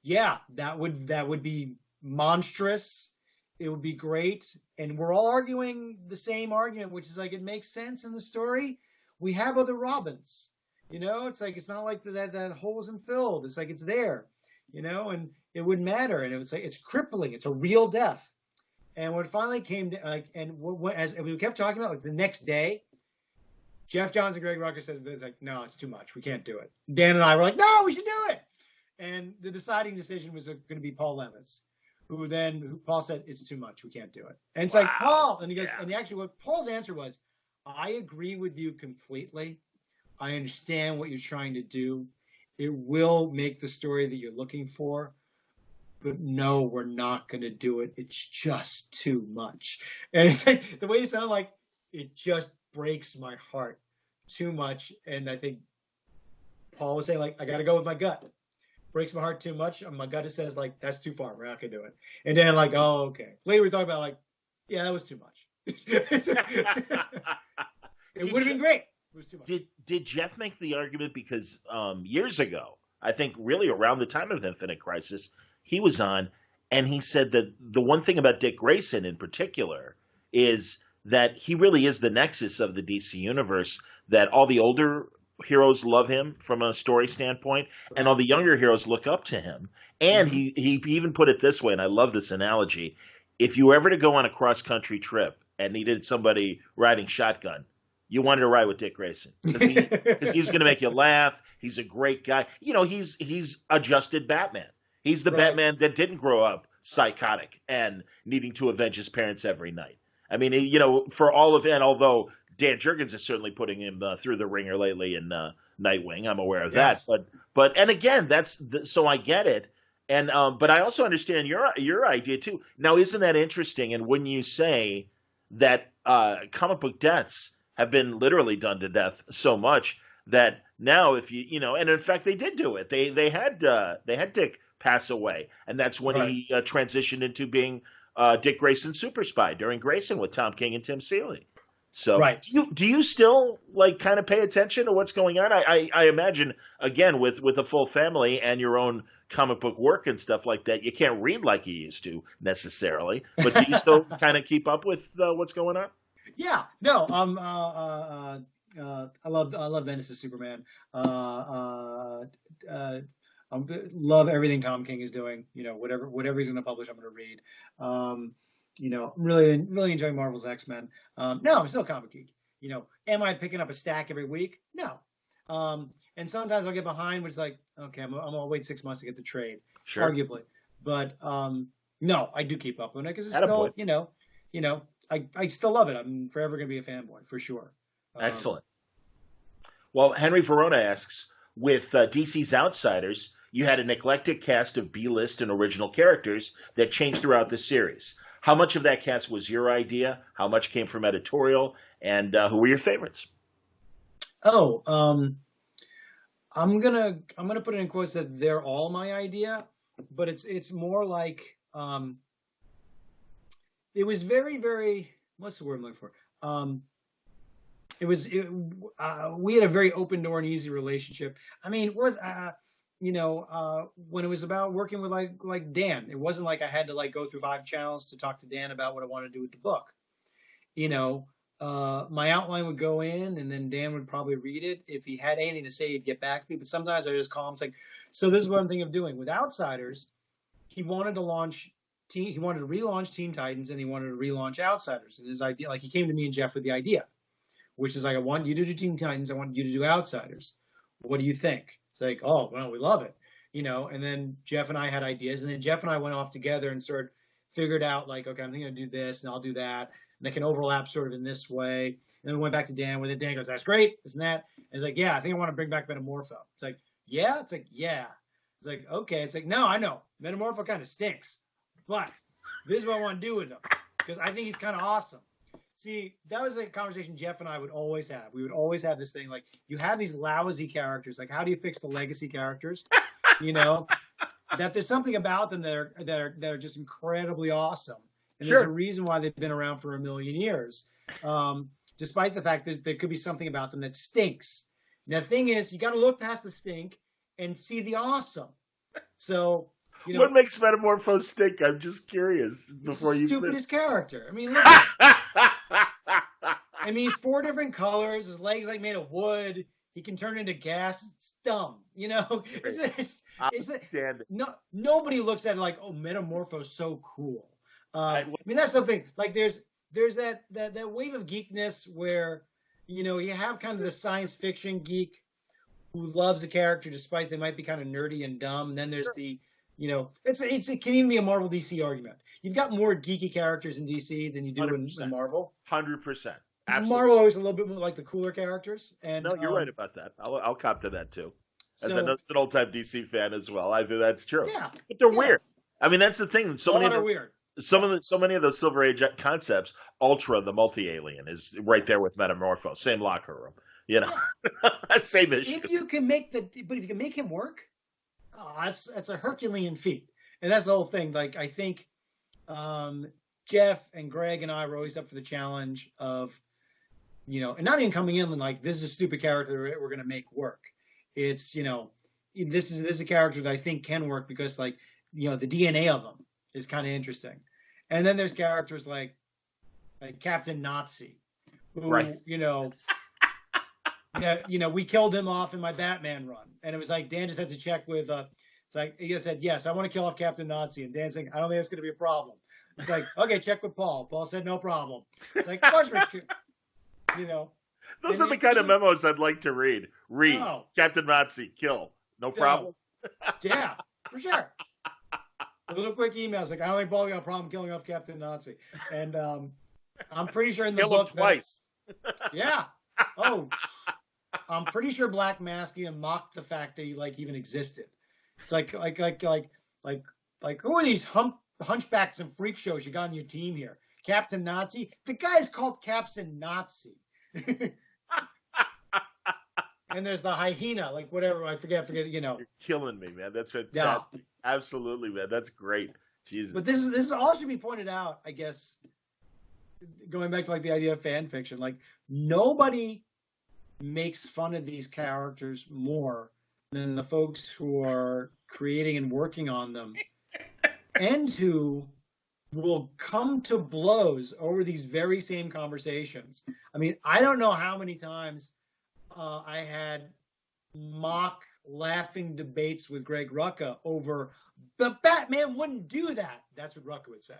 yeah, that would be monstrous. It would be great. And we're all arguing the same argument, which is like, it makes sense in the story. We have other Robins, it's like, it's not like that hole isn't filled. It's like, it's there, and it wouldn't matter. And it was like, it's crippling. It's a real death. And when it finally came to as we kept talking about, like the next day, Jeff Johns and Greg Rucker said, like, no, it's too much. We can't do it. Dan and I were like, no, we should do it. And the deciding decision was going to be Paul Levitz, who Paul said, it's too much. We can't do it. And it's Wow. like, Paul, and he goes, Yeah. and actually what Paul's answer was, I agree with you completely. I understand what you're trying to do. It will make the story that you're looking for, but no, we're not going to do it. It's just too much. And it's like, the way you sound like, it just breaks my heart too much. And I think Paul was saying, like, I got to go with my gut. Breaks my heart too much. My gut says, like, that's too far. We're not going to do it. And then, like, oh, okay. Later we talk about, like, yeah, that was too much. It would have been great. It was too much. Did Jeff make the argument because years ago, I think really around the time of Infinite Crisis, he was on, and he said that the one thing about Dick Grayson in particular is that he really is the nexus of the DC universe, that all the older heroes love him from a story standpoint, and all the younger heroes look up to him. And he even put it this way, and I love this analogy. If you were ever to go on a cross-country trip and needed somebody riding shotgun, you wanted to ride with Dick Grayson because he's going to make you laugh. He's a great guy. You know, he's adjusted Batman. He's the Batman that didn't grow up psychotic and needing to avenge his parents every night. I mean, you know, for all of it, although Dan Jurgens is certainly putting him through the ringer lately in Nightwing, I'm aware of that. But and again, so I get it. And but I also understand your idea too. Now, isn't that interesting? And when you say that comic book deaths have been literally done to death so much that now, if you know, and in fact they did do it. They had Dick pass away, and that's when he transitioned into being Dick Grayson's super spy during Grayson with Tom King and Tim Seeley. So do you still like kind of pay attention to what's going on? I imagine again with a full family and your own comic book work and stuff like that, you can't read like you used to necessarily. But do you still kind of keep up with what's going on? Yeah, no, I love Bendis' Superman. I love everything Tom King is doing. You know, whatever he's going to publish, I'm going to read. You know, I'm really enjoying Marvel's X-Men. No, I'm still a comic geek. You know, am I picking up a stack every week? No. And sometimes I'll get behind, which is like, okay, I'm gonna wait 6 months to get the trade, arguably. But no, I do keep up with it because it's still, you know, I still love it. I'm forever going to be a fanboy for sure. Excellent. Well, Henry Verona asks, with DC's Outsiders, you had an eclectic cast of B-list and original characters that changed throughout the series. How much of that cast was your idea? How much came from editorial? And who were your favorites? Oh, I'm gonna put it in quotes that they're all my idea, but it's more like it was very, very, what's the word I'm looking for? We had a very open door and easy relationship. I mean, when it was about working with like Dan, it wasn't like I had to like go through 5 channels to talk to Dan about what I want to do with the book. You know, my outline would go in and then Dan would probably read it. If he had anything to say, he'd get back to me. But sometimes I just call him, it's like, so this is what I'm thinking of doing. With Outsiders, he wanted to relaunch Teen Titans and he wanted to relaunch Outsiders. And his idea, like he came to me and Jeff with the idea, which is like, I want you to do Teen Titans. I want you to do Outsiders. What do you think? It's like, oh, well, we love it. You know, and then Jeff and I had ideas. And then Jeff and I went off together and sort of figured out like, okay, I'm thinking of do this and I'll do that. And they can overlap sort of in this way. And then we went back to Dan with it. Dan goes, that's great, isn't that? And it's like, yeah, I think I want to bring back Metamorpho. It's like, yeah? It's like, yeah. It's like, okay. It's like, no, I know. Metamorpho kind of stinks. But this is what I want to do with him. Because I think he's kind of awesome. See, that was a conversation Jeff and I would always have. We would always have this thing like, you have these lousy characters. Like, how do you fix the legacy characters? You know, that there's something about them that are just incredibly awesome. And there's a reason why they've been around for 1 million years, despite the fact that there could be something about them that stinks. Now, the thing is, you got to look past the stink and see the awesome. So, you know, what makes Metamorpho stink? I'm just curious. Before you stupidest character. I mean, look at him. I mean, he's 4 different colors. His legs like made of wood. He can turn into gas. It's dumb, you know. Nobody looks at it like, oh, Metamorpho's so cool. I mean, that's something like there's that wave of geekness where, you know, you have kind of the science fiction geek who loves a character despite they might be kind of nerdy and dumb. And then there's the It can even be a Marvel DC argument. You've got more geeky characters in DC than you do in Marvel. 100%. Absolutely. Marvel always a little bit more like the cooler characters. And no, you're right about that. I'll cop to that too. As an old time DC fan as well, I think that's true. Yeah, but they're weird. I mean, that's the thing. So many are weird. So many of those Silver Age concepts. Ultra, the multi-alien, is right there with Metamorpho. Same locker room. Same issue. If you can make him work, that's a Herculean feat, and that's the whole thing. Like I think Jeff and Greg and I were always up for the challenge of, and not even coming in and like, this is a stupid character that we're going to make work. It's, this is a character that I think can work because like, the DNA of them is kind of interesting. And then there's characters like Captain Nazi, who, right. We killed him off in my Batman run. And it was like, Dan just had to check with, it's like, he said, yes, I want to kill off Captain Nazi. And Dan's saying, I don't think it's going to be a problem. It's like, okay, check with Paul. Paul said, no problem. It's like, Those are the kind of memos I'd like to read. Captain Nazi, kill. No problem. Yeah, for sure. A little quick emails like, I don't think Paul got a problem killing off Captain Nazi. And I'm pretty sure in the book. Twice. Yeah. Oh, I'm pretty sure Black Mask even mocked the fact that he even existed. It's like who are these hunchbacks and freak shows you got on your team here? Captain Nazi? The guy's called Captain Nazi. And there's the hyena, like whatever, I forget. You're killing me, man. That's fantastic. Yeah. Absolutely, man. That's great. Jesus. But this is all should be pointed out, I guess, going back to like the idea of fan fiction. Like nobody makes fun of these characters more than the folks who are creating and working on them and who will come to blows over these very same conversations. I mean, I don't know how many times I had mock laughing debates with Greg Rucka over, but Batman wouldn't do that. That's what Rucka would say.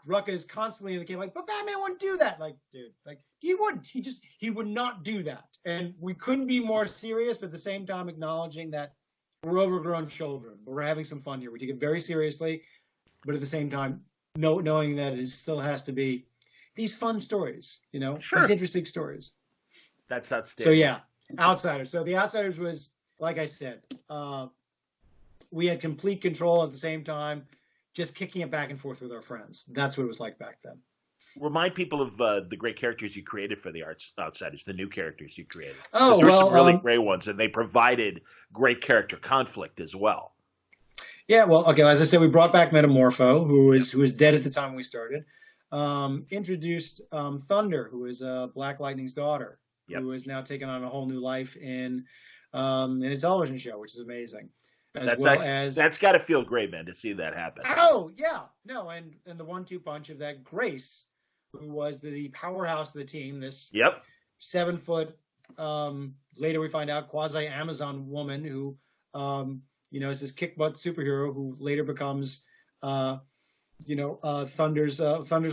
Rucka is constantly in the game like, but Batman wouldn't do that. Like, dude, like he wouldn't. He would not do that. And we couldn't be more serious, but at the same time acknowledging that we're overgrown children. But we're having some fun here. We take it very seriously, but at the same time, knowing that it still has to be these fun stories, sure. These interesting stories. That's outstanding. So yeah, Outsiders. So the Outsiders was, like I said, we had complete control at the same time, just kicking it back and forth with our friends. That's what it was like back then. Remind people of the great characters you created for the Outsiders, the new characters you created. Oh, there were some really great ones, and they provided great character conflict as well. Yeah, well, okay, as I said, we brought back Metamorpho, who was dead at the time we started. Introduced Thunder, who is Black Lightning's daughter, who is now taken on a whole new life in a television show, which is amazing. That's got to feel great, man, to see that happen. Oh, yeah. No, and the 1-2 punch of that Grace, who was the powerhouse of the team, this 7-foot, later we find out, quasi-Amazon woman who, is this kick-butt superhero who later becomes, Thunder's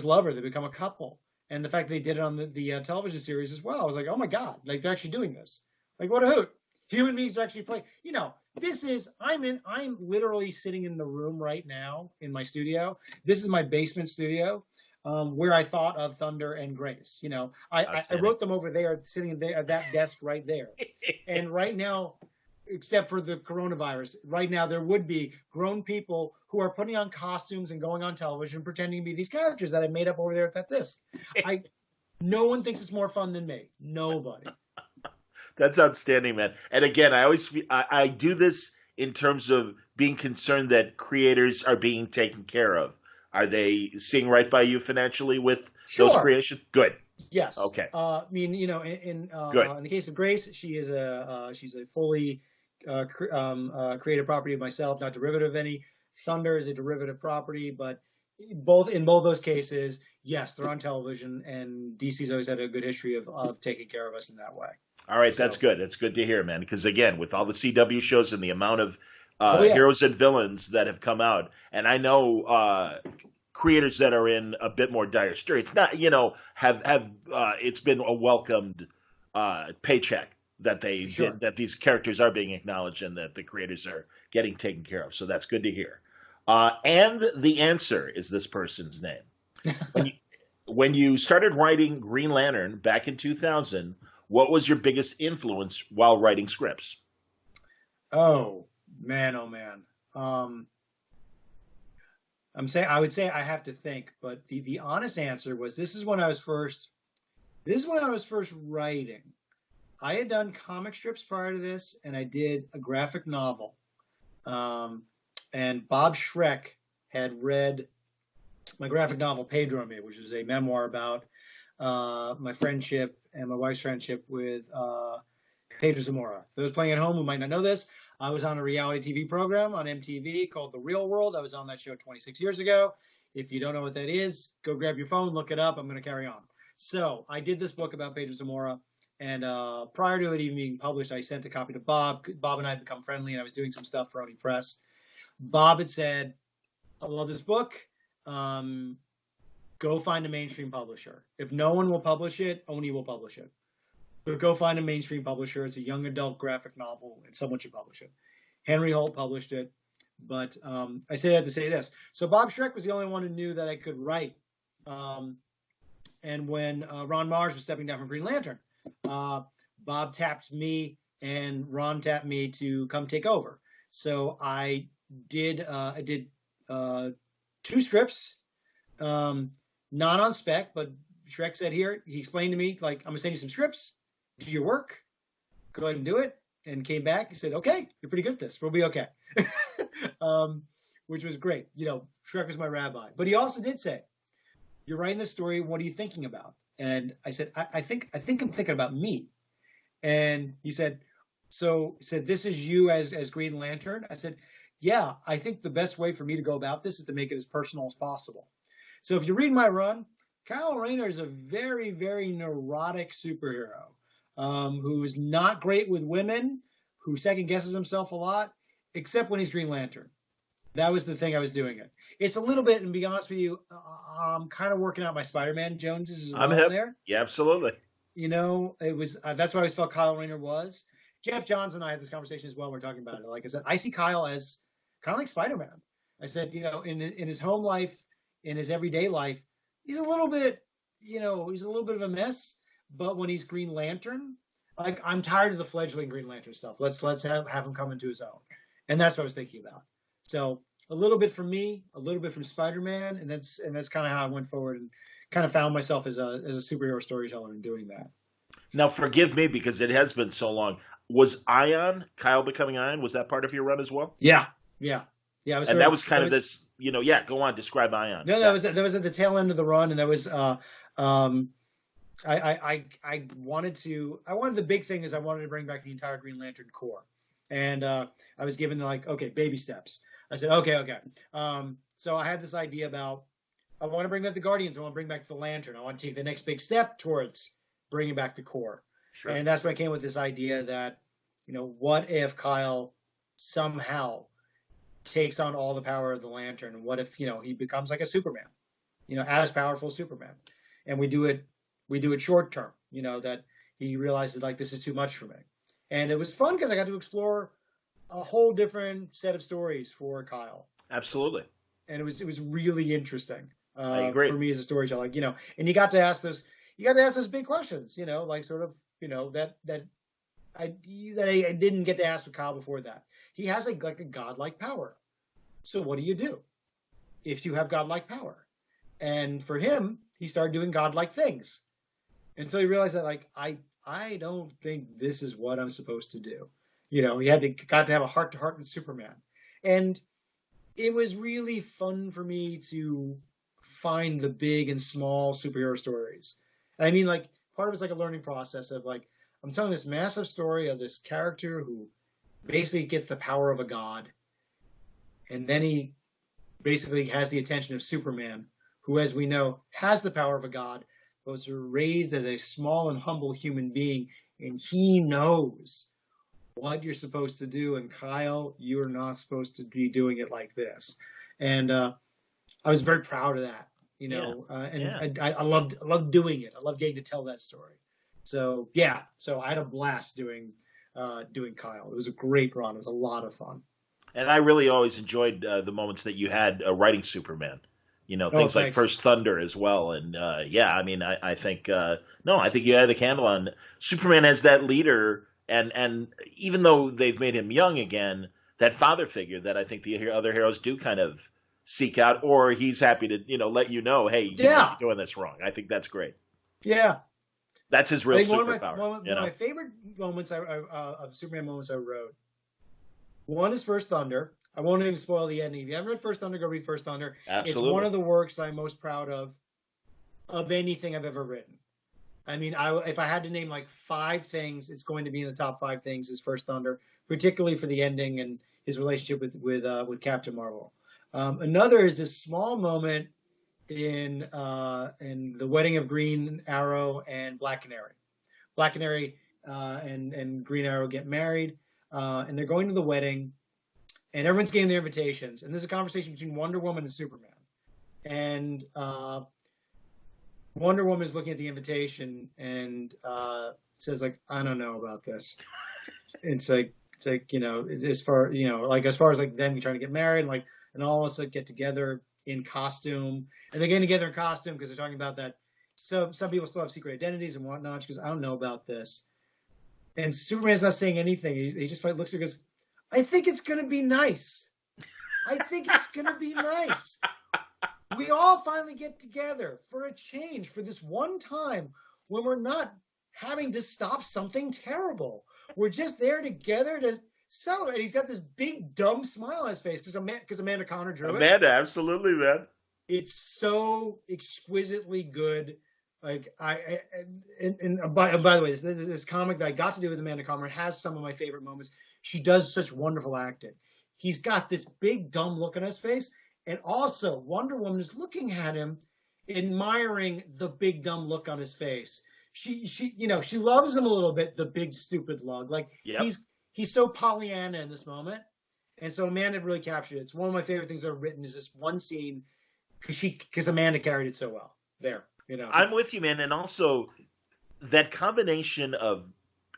lover. They become a couple. And the fact that they did it on the television series as well, I was like, oh my God, like they're actually doing this. Like, what a hoot. Human beings are actually playing. I'm literally sitting in the room right now in my studio. This is my basement studio where I thought of Thunder and Grace. I wrote them over there, sitting there at that desk right there. And right now, except for the coronavirus, right now there would be grown people who are putting on costumes and going on television pretending to be these characters that I made up over there at that desk. No one thinks it's more fun than me. Nobody. That's outstanding, man. And again, I do this in terms of being concerned that creators are being taken care of. Are they seeing right by you financially with those creations? Good. Yes. Okay. In the case of Grace, she's a fully creative property of myself, not derivative of any. Thunder is a derivative property, but in both those cases, yes, they're on television, and DC's always had a good history of taking care of us in that way. All right, that's good. That's good to hear, man. Because again, with all the CW shows and the amount of heroes and villains that have come out, and I know creators that are in a bit more dire straits, not have it's been a welcomed paycheck that did, that these characters are being acknowledged and that the creators are getting taken care of. So that's good to hear. And the answer is this person's name. When you, when you started writing Green Lantern back in 2000, what was your biggest influence while writing scripts? Oh man, oh man. I would say I have to think, but the honest answer was this is when I was first writing. I had done comic strips prior to this, and I did a graphic novel. And Bob Schreck had read my graphic novel Pedro Me, which was a memoir about my friendship and my wife's friendship with Pedro Zamora. For those playing at home who might not know this, I was on a reality TV program on MTV called The Real World. I was on that show 26 years ago. If you don't know what that is, go grab your phone, look it up. I'm going to carry on. So I did this book about Pedro Zamora. And prior to it even being published, I sent a copy to Bob. Bob and I had become friendly, and I was doing some stuff for Oni Press. Bob had said, I love this book. Go find a mainstream publisher. If no one will publish it, Oni will publish it. But go find a mainstream publisher. It's a young adult graphic novel, and someone should publish it. Henry Holt published it. But I say that to say this. So Bob Schreck was the only one who knew that I could write. And when Ron Mars was stepping down from Green Lantern, Bob tapped me and Ron tapped me to come take over. So I did 2 strips, not on spec, but Shrek said here, he explained to me, like, I'm gonna send you some scripts, do your work, go ahead and do it. And came back, he said, okay, you're pretty good at this, we'll be okay. Which was great. You know, Shrek was my rabbi. But he also did say, you're writing this story, what are you thinking about? And I said, I think I'm thinking about me. And he said, this is you as Green Lantern? I said, yeah, I think the best way for me to go about this is to make it as personal as possible. So if you read my run, Kyle Rayner is a very, very neurotic superhero who's not great with women, who second guesses himself a lot, except when he's Green Lantern. That was the thing I was doing it. It's a little bit, and to be honest with you, I'm kind of working out my Spider-Man Joneses as well. I'm hip. There. Yeah, absolutely. You know, it was that's why I always felt Kyle Rayner was. Jeff Johns and I had this conversation as well. We're talking about it. Like I said, I see Kyle as kind of like Spider-Man. I said, you know, in his home life, in his everyday life, he's a little bit, you know, he's a little bit of a mess. But when he's Green Lantern, like I'm tired of the fledgling Green Lantern stuff. Let's have him come into his own, and that's what I was thinking about. So a little bit from me, a little bit from Spider-Man, and that's kind of how I went forward and kind of found myself as a superhero storyteller in doing that. Now, forgive me because it has been so long. Was Ion, Kyle becoming Ion, was that part of your run as well? Yeah. And that was kind of this, you know, go on, describe Ion. No, that was at the tail end of the run, and that was I wanted the big thing is I wanted to bring back the entire Green Lantern Corps, and I was given okay, baby steps. I said okay. So I had this idea about I want to bring back the Guardians, I want to bring back the Lantern, I want to take the next big step towards bringing back the Corps. Sure. And that's when I came with this idea that, you know, what if Kyle somehow takes on all the power of the Lantern? And what if, you know, he becomes like a Superman, you know, as powerful as Superman? And we do it short term, you know, that he realizes like this is too much for me. And it was fun because I got to explore a whole different set of stories for Kyle. Absolutely. And it was really interesting I agree. for me as a storyteller, you know, and you got to ask those big questions, you know, like sort of, you know, that I didn't get to ask with Kyle before that. He has like a godlike power. So what do you do if you have godlike power? And for him, he started doing godlike things until he realized that like, I don't think this is what I'm supposed to do. You know, he got to have a heart-to-heart with Superman. And it was really fun for me to find the big and small superhero stories. And I mean, like, part of it's like a learning process of like, I'm telling this massive story of this character who basically gets the power of a god. And then he basically has the attention of Superman, who, as we know, has the power of a god, but was raised as a small and humble human being. And he knows what you're supposed to do. And Kyle, you're not supposed to be doing it like this. And I was very proud of that, you know, I loved doing it. I loved getting to tell that story. So, so I had a blast doing Kyle. It was a great run. It was a lot of fun. And I really always enjoyed the moments that you had writing Superman. Oh, Things like thanks. First Thunder as well. And yeah, I mean, I think no, I think you had a candle on Superman as that leader, and even though they've made him young again, that father figure that I think the other heroes do kind of seek out, or he's happy to let you know, hey, Yeah, you're doing this wrong. I think that's great. yeah. That's his I real think superpower. one of my favorite moments of Superman moments I wrote. One is First Thunder. I won't even spoil the ending. If you haven't read First Thunder, go read First Thunder. It's one Absolutely. of the works I'm most proud of anything I've ever written. I mean, if I had to name like five things, it's going to be in the top five things is First Thunder, particularly for the ending and his relationship with Captain Marvel. Another is this small moment in the wedding of Green Arrow and Black Canary. Black Canary and Green Arrow get married, and they're going to the wedding, and everyone's getting their invitations. And there's a conversation between Wonder Woman and Superman, and Wonder Woman is looking at the invitation and says like, "I don't know about this." It's like as far as far as like them trying to get married, and all of us get together in costume, and they're getting together in costume because they're talking about that. So some people still have secret identities and whatnot. She goes, "I don't know about this," and Superman's not saying anything. He just looks at her and goes, "I think it's gonna be nice. I think it's gonna be nice. We all finally get together for a change, for this one time when we're not having to stop something terrible. We're just there together to celebrate." He's got this big dumb smile on his face because Amanda Connor drew it. Amanda, absolutely, man. It's so exquisitely good. Like by the way, this comic that I got to do with Amanda Connor has some of my favorite moments. She does such wonderful acting. He's got this big dumb look on his face, and also Wonder Woman is looking at him, admiring the big dumb look on his face. She loves him a little bit, the big stupid lug. Like Yep. he's so Pollyanna in this moment. And so Amanda really captured it. It's one of my favorite things I've written is this one scene because Amanda carried it so well. There. I'm with you, man. And also that combination of,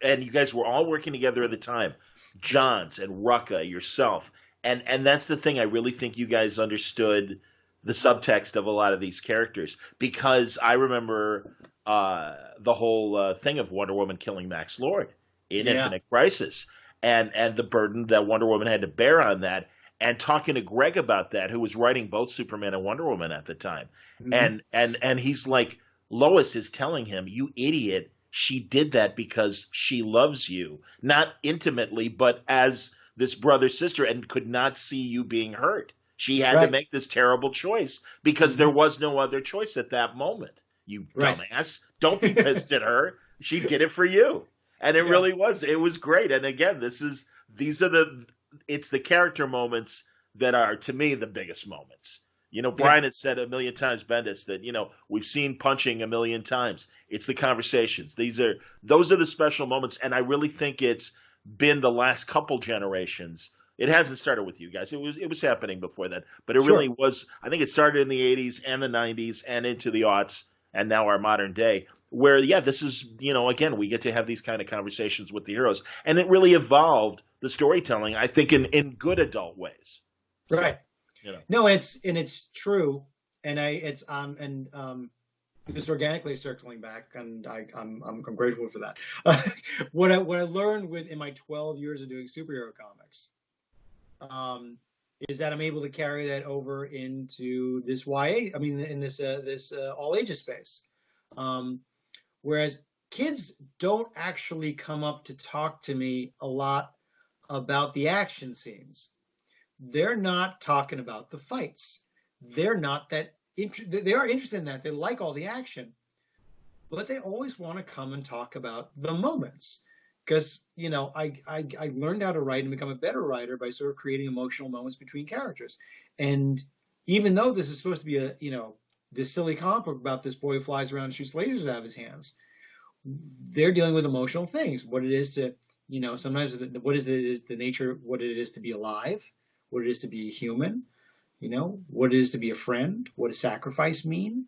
and you guys were all working together at the time, Johns and Rucka, yourself. And that's the thing. I really think you guys understood the subtext of a lot of these characters because I remember the whole thing of Wonder Woman killing Max Lord in Yeah. Infinite Crisis and the burden that Wonder Woman had to bear on that. And talking to Greg about that, who was writing both Superman and Wonder Woman at the time, Mhm. and he's like, Lois is telling him, "You idiot! She did that because she loves you, not intimately, but as this brother sister, and could not see you being hurt. She had to Right. make this terrible choice because there was no other choice at that moment. You Right. dumbass! Don't be pissed at her. She did it for you." And it Yeah. really was. It was great. And again, these are it's the character moments that are, to me, the biggest moments. Brian has said a million times, Bendis, that, we've seen punching a million times. It's the conversations. Those are the special moments. And I really think it's been the last couple generations. It hasn't started with you guys. It was happening before that, but it really was. I think it started in the 80s and the 90s and into the aughts and now our modern day where, yeah, this is, again, we get to have these kind of conversations with the heroes, and it really evolved the storytelling, I think, in good adult ways. Right. So, No, it's true, and just organically circling back, and I'm grateful for that. What I learned in my 12 years of doing superhero comics, is that I'm able to carry that over into this YA. I mean, in this all ages space, whereas kids don't actually come up to talk to me a lot about the action scenes. They're not talking about the fights. They're not that they are interested in that. They like all the action, but they always want to come and talk about the moments. Because I learned how to write and become a better writer by sort of creating emotional moments between characters. And even though this is supposed to be this silly comic book about this boy who flies around and shoots lasers out of his hands, they're dealing with emotional things. What it is to sometimes what is the nature, what it is to be alive, what it is to be a human, what it is to be a friend, what does sacrifice mean?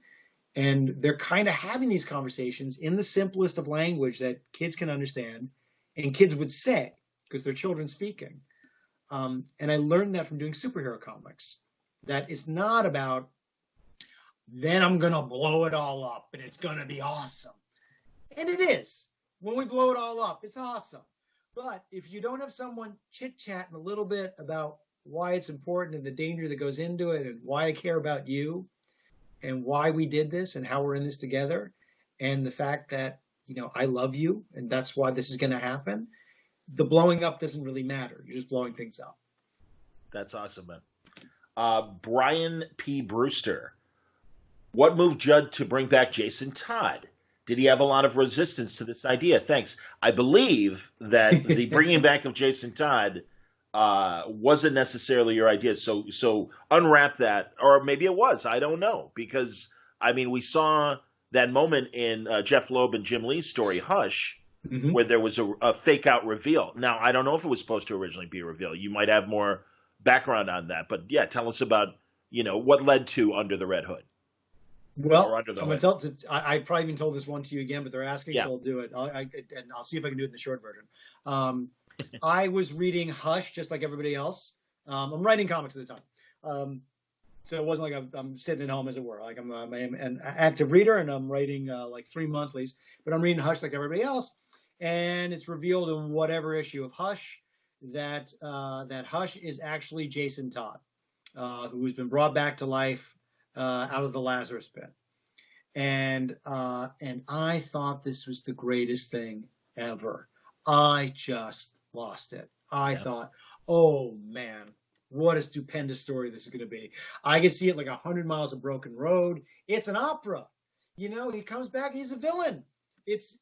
And they're kind of having these conversations in the simplest of language that kids can understand and kids would say because they're children speaking. And I learned that from doing superhero comics, that it's not about, then I'm going to blow it all up and it's going to be awesome. And it is. When we blow it all up, it's awesome. But if you don't have someone chit-chatting a little bit about why it's important and the danger that goes into it and why I care about you and why we did this and how we're in this together and the fact that, I love you and that's why this is going to happen, the blowing up doesn't really matter. You're just blowing things up. That's awesome, man. Brian P. Brewster. What moved Judd to bring back Jason Todd? Did he have a lot of resistance to this idea? Thanks. I believe that the bringing back of Jason Todd wasn't necessarily your idea. So unwrap that, or maybe it was. I don't know, because we saw that moment in Jeff Loeb and Jim Lee's story Hush, mm-hmm. where there was a fake out reveal. Now I don't know if it was supposed to originally be a reveal. You might have more background on that, but yeah, tell us about what led to Under the Red Hood. Well, I probably even told this one to you again, but they're asking, so I'll do it. I'll see if I can do it in the short version. I was reading Hush just like everybody else. I'm writing comics at the time. So it wasn't like I'm sitting at home, as it were. Like I'm an active reader and I'm writing like 3 monthlies, but I'm reading Hush like everybody else. And it's revealed in whatever issue of Hush that Hush is actually Jason Todd, who's been brought back to life out of the Lazarus pit. And I thought this was the greatest thing ever. I just lost it. I thought, oh man, what a stupendous story this is going to be. I can see it like 100 miles of broken road. It's an opera. He comes back, he's a villain. It's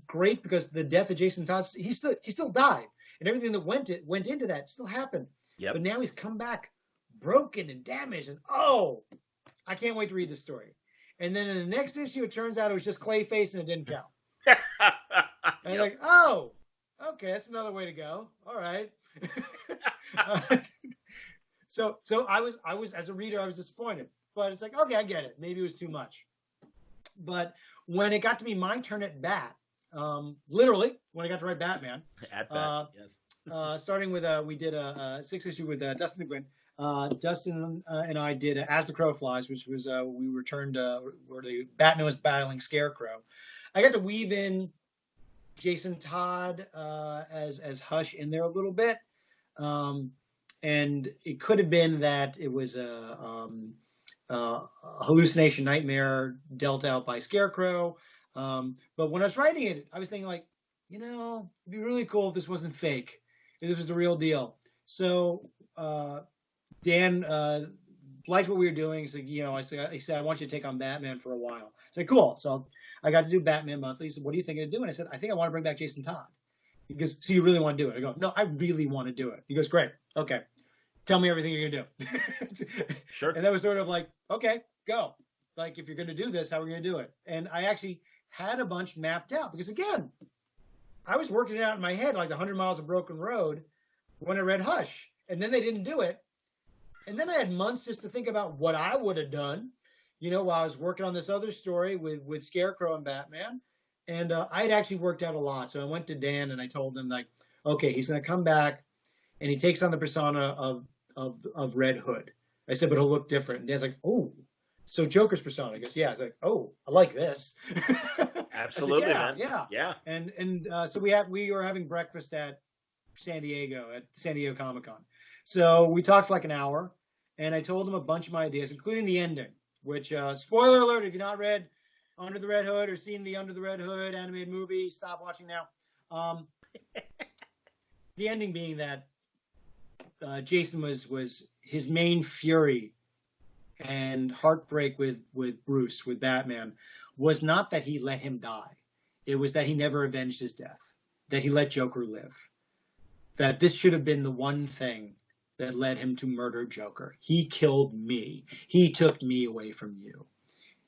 great because the death of Jason Todd, he still died. And everything that went into that still happened. Yep. But now he's come back broken and damaged, and I can't wait to read this story. And then in the next issue, it turns out it was just Clayface and it didn't count. And I'm like, okay, that's another way to go. All right. So I was as a reader, I was disappointed, but it's like, okay, I get it. Maybe it was too much. But when it got to be my turn at bat, literally when I got to write Batman, at bat, yes. Starting with we did a 6 issue with Dustin McGuinn. Dustin and I did As the Crow Flies, which was we returned where the Batman was battling Scarecrow. I got to weave in Jason Todd as Hush in there a little bit, and it could have been that it was a hallucination nightmare dealt out by Scarecrow. But when I was writing it, I was thinking like, it'd be really cool if this wasn't fake, if this was the real deal. So Dan liked what we were doing. So, he said, I want you to take on Batman for a while. I said, cool. So I got to do Batman monthly. He said, what are you thinking of doing? I said, I think I want to bring back Jason Todd. He goes, so you really want to do it? I go, no, I really want to do it. He goes, great. Okay. Tell me everything you're going to do. Sure. And that was sort of like, okay, go. Like, if you're going to do this, how are we going to do it? And I actually had a bunch mapped out because, again, I was working it out in my head like 100 miles of broken road when I read Hush. And then they didn't do it. And then I had months just to think about what I would have done, while I was working on this other story with Scarecrow and Batman. And I had actually worked out a lot. So I went to Dan and I told him, like, okay, he's going to come back and he takes on the persona of Red Hood. I said, but he'll look different. And Dan's like, oh, so Joker's persona. I guess, yeah. I was like, oh, I like this. Absolutely, said, man. Yeah. And so we were having breakfast at San Diego Comic-Con. So we talked for like an hour, and I told him a bunch of my ideas, including the ending, which, spoiler alert, if you've not read Under the Red Hood or seen the Under the Red Hood animated movie, stop watching now. The ending being that Jason was his main fury and heartbreak with Bruce, with Batman, was not that he let him die. It was that he never avenged his death, that he let Joker live. That this should have been the one thing that led him to murder Joker. He killed me. He took me away from you.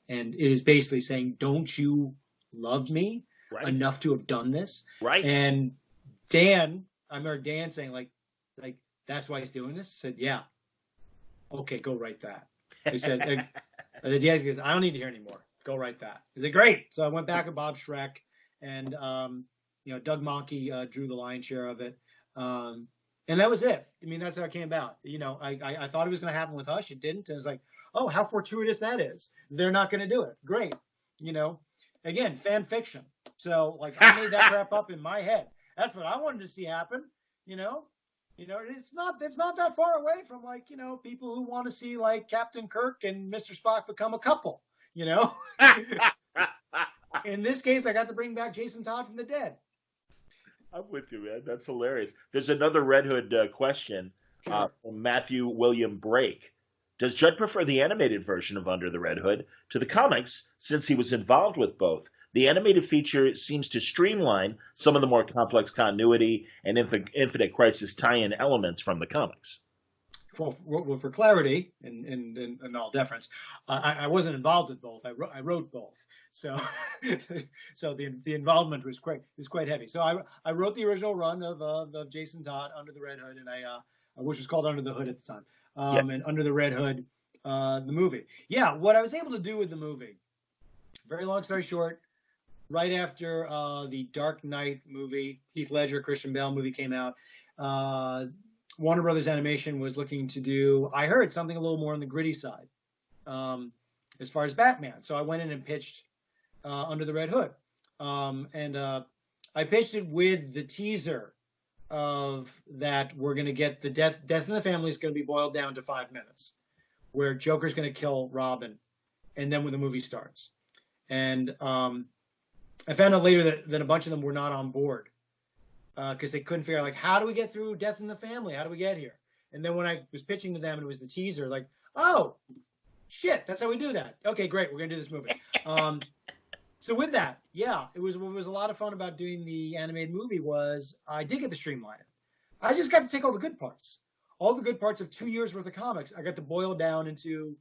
And it is basically saying, don't you love me enough to have done this? Right. And Dan, I remember Dan saying like, that's why he's doing this? I said, yeah. Okay, go write that. He said, he goes, I don't need to hear anymore. Go write that. He said, great. So I went back with Bob Schreck and, Doug Mahnke drew the lion's share of it. And that was it. I mean, that's how it came about. You know, I thought it was going to happen with Hush. It didn't. And it was like, oh, how fortuitous that is. They're not going to do it. Great. You know, again, fan fiction. So like I made that crap up in my head. That's what I wanted to see happen. You know, it's not that far away from like, you know, people who want to see like Captain Kirk and Mr. Spock become a couple, you know. In this case, I got to bring back Jason Todd from the dead. I'm with you, man. That's hilarious. There's another Red Hood question Sure. from Matthew William Brake. Does Judd prefer the animated version of Under the Red Hood to the comics since he was involved with both? The animated feature seems to streamline some of the more complex continuity and Infinite Crisis tie-in elements from the comics. Well, for clarity and all deference, I wasn't involved with both. I wrote both, so so the involvement was quite heavy. So I wrote the original run of Jason Todd Under the Red Hood, and which was called Under the Hood at the time, and Under the Red Hood, the movie. Yeah, what I was able to do with the movie. Very long story short, right after the Dark Knight movie, Heath Ledger, Christian Bale movie came out. Warner Brothers Animation was looking to do, I heard, something a little more on the gritty side as far as Batman. So I went in and pitched Under the Red Hood. And I pitched it with the teaser of that we're going to get the death in the family is going to be boiled down to 5 minutes, where Joker's going to kill Robin, and then when the movie starts. And I found out later that a bunch of them were not on board. Because they couldn't figure out, like, how do we get through Death in the Family? How do we get here? And then when I was pitching to them and it was the teaser, like, oh, shit, that's how we do that. Okay, great, we're going to do this movie. So with that, yeah, what was a lot of fun about doing the animated movie was I did get to streamline it. I just got to take all the good parts. All the good parts of 2 years worth of comics, I got to boil down into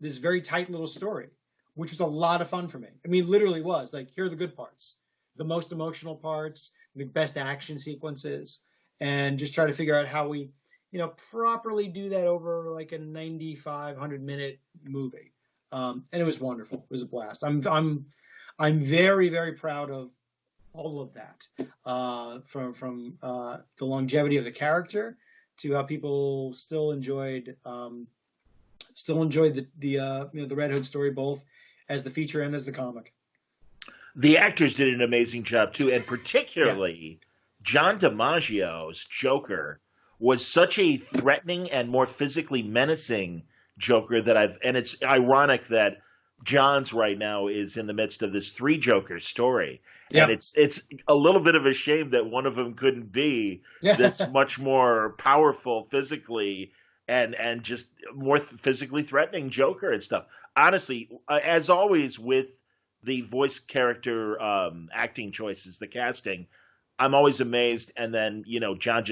this very tight little story, which was a lot of fun for me. I mean, literally was. Like, here are the good parts. The most emotional parts, the best action sequences, and just try to figure out how we, you know, properly do that over like a 100-minute movie. And it was wonderful. It was a blast. I'm very, very proud of all of that, from the longevity of the character to how people still enjoyed the Red Hood story, both as the feature and as the comic. The actors did an amazing job too, and particularly John DiMaggio's Joker was such a threatening and more physically menacing Joker and it's ironic that John's right now is in the midst of this three Joker story. And it's a little bit of a shame that one of them couldn't be this much more powerful physically and just more physically threatening Joker and stuff. Honestly, as always with the voice character acting choices, the casting, I'm always amazed. And then, you know, John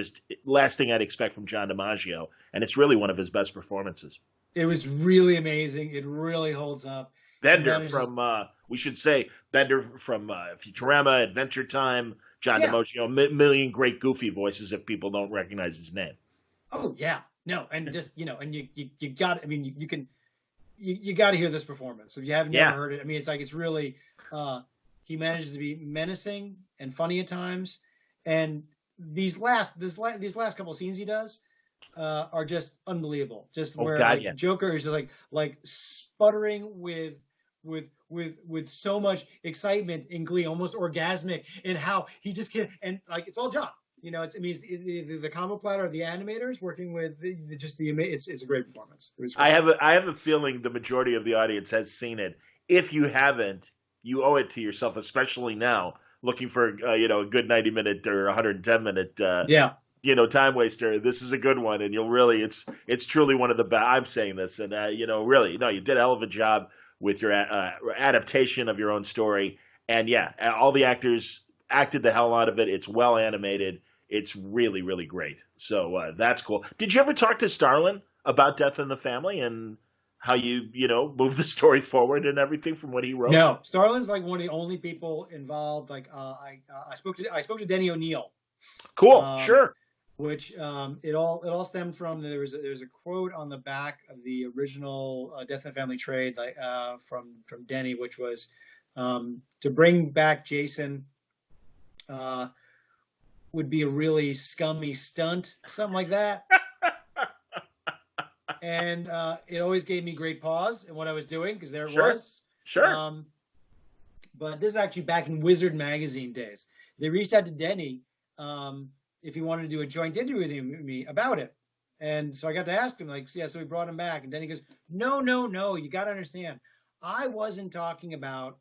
last thing I'd expect from John DiMaggio. And it's really one of his best performances. It was really amazing. It really holds up. Bender from, we should say, Bender from Futurama, Adventure Time, John DiMaggio, million great goofy voices if people don't recognize his name. Oh, yeah. No, and just, you know, and you got, I mean, you got to hear this performance. If you haven't ever heard it, I mean, it's like, it's really, he manages to be menacing and funny at times. And these last couple of scenes he does are just unbelievable. Just Joker is just like sputtering with so much excitement and glee, almost orgasmic in how he just can't, and like, it's all John. You know, it's the combo platter of the animators working with it's a great performance. It was great. I have a feeling the majority of the audience has seen it. If you haven't, you owe it to yourself, especially now, looking for a good 90-minute or 110-minute time waster. This is a good one, and you'll really it's truly one of the best. I'm saying this, and really, no, you did a hell of a job with your adaptation of your own story, and all the actors acted the hell out of it. It's well animated. It's really, really great. So that's cool. Did you ever talk to Starlin about Death in the Family and how you move the story forward and everything from what he wrote? No, Starlin's like one of the only people involved. Like I spoke to Denny O'Neil. Cool, sure. Which it all stemmed from there's a quote on the back of the original Death in the Family trade, like from Denny, which was to bring back Jason. would be a really scummy stunt, something like that. And it always gave me great pause in what I was doing because there it Sure. was. Sure. But this is actually back in Wizard magazine days. They reached out to Denny if he wanted to do a joint interview with me about it. And so I got to ask him, like, yeah, so we brought him back. And Denny goes, no, you got to understand. I wasn't talking about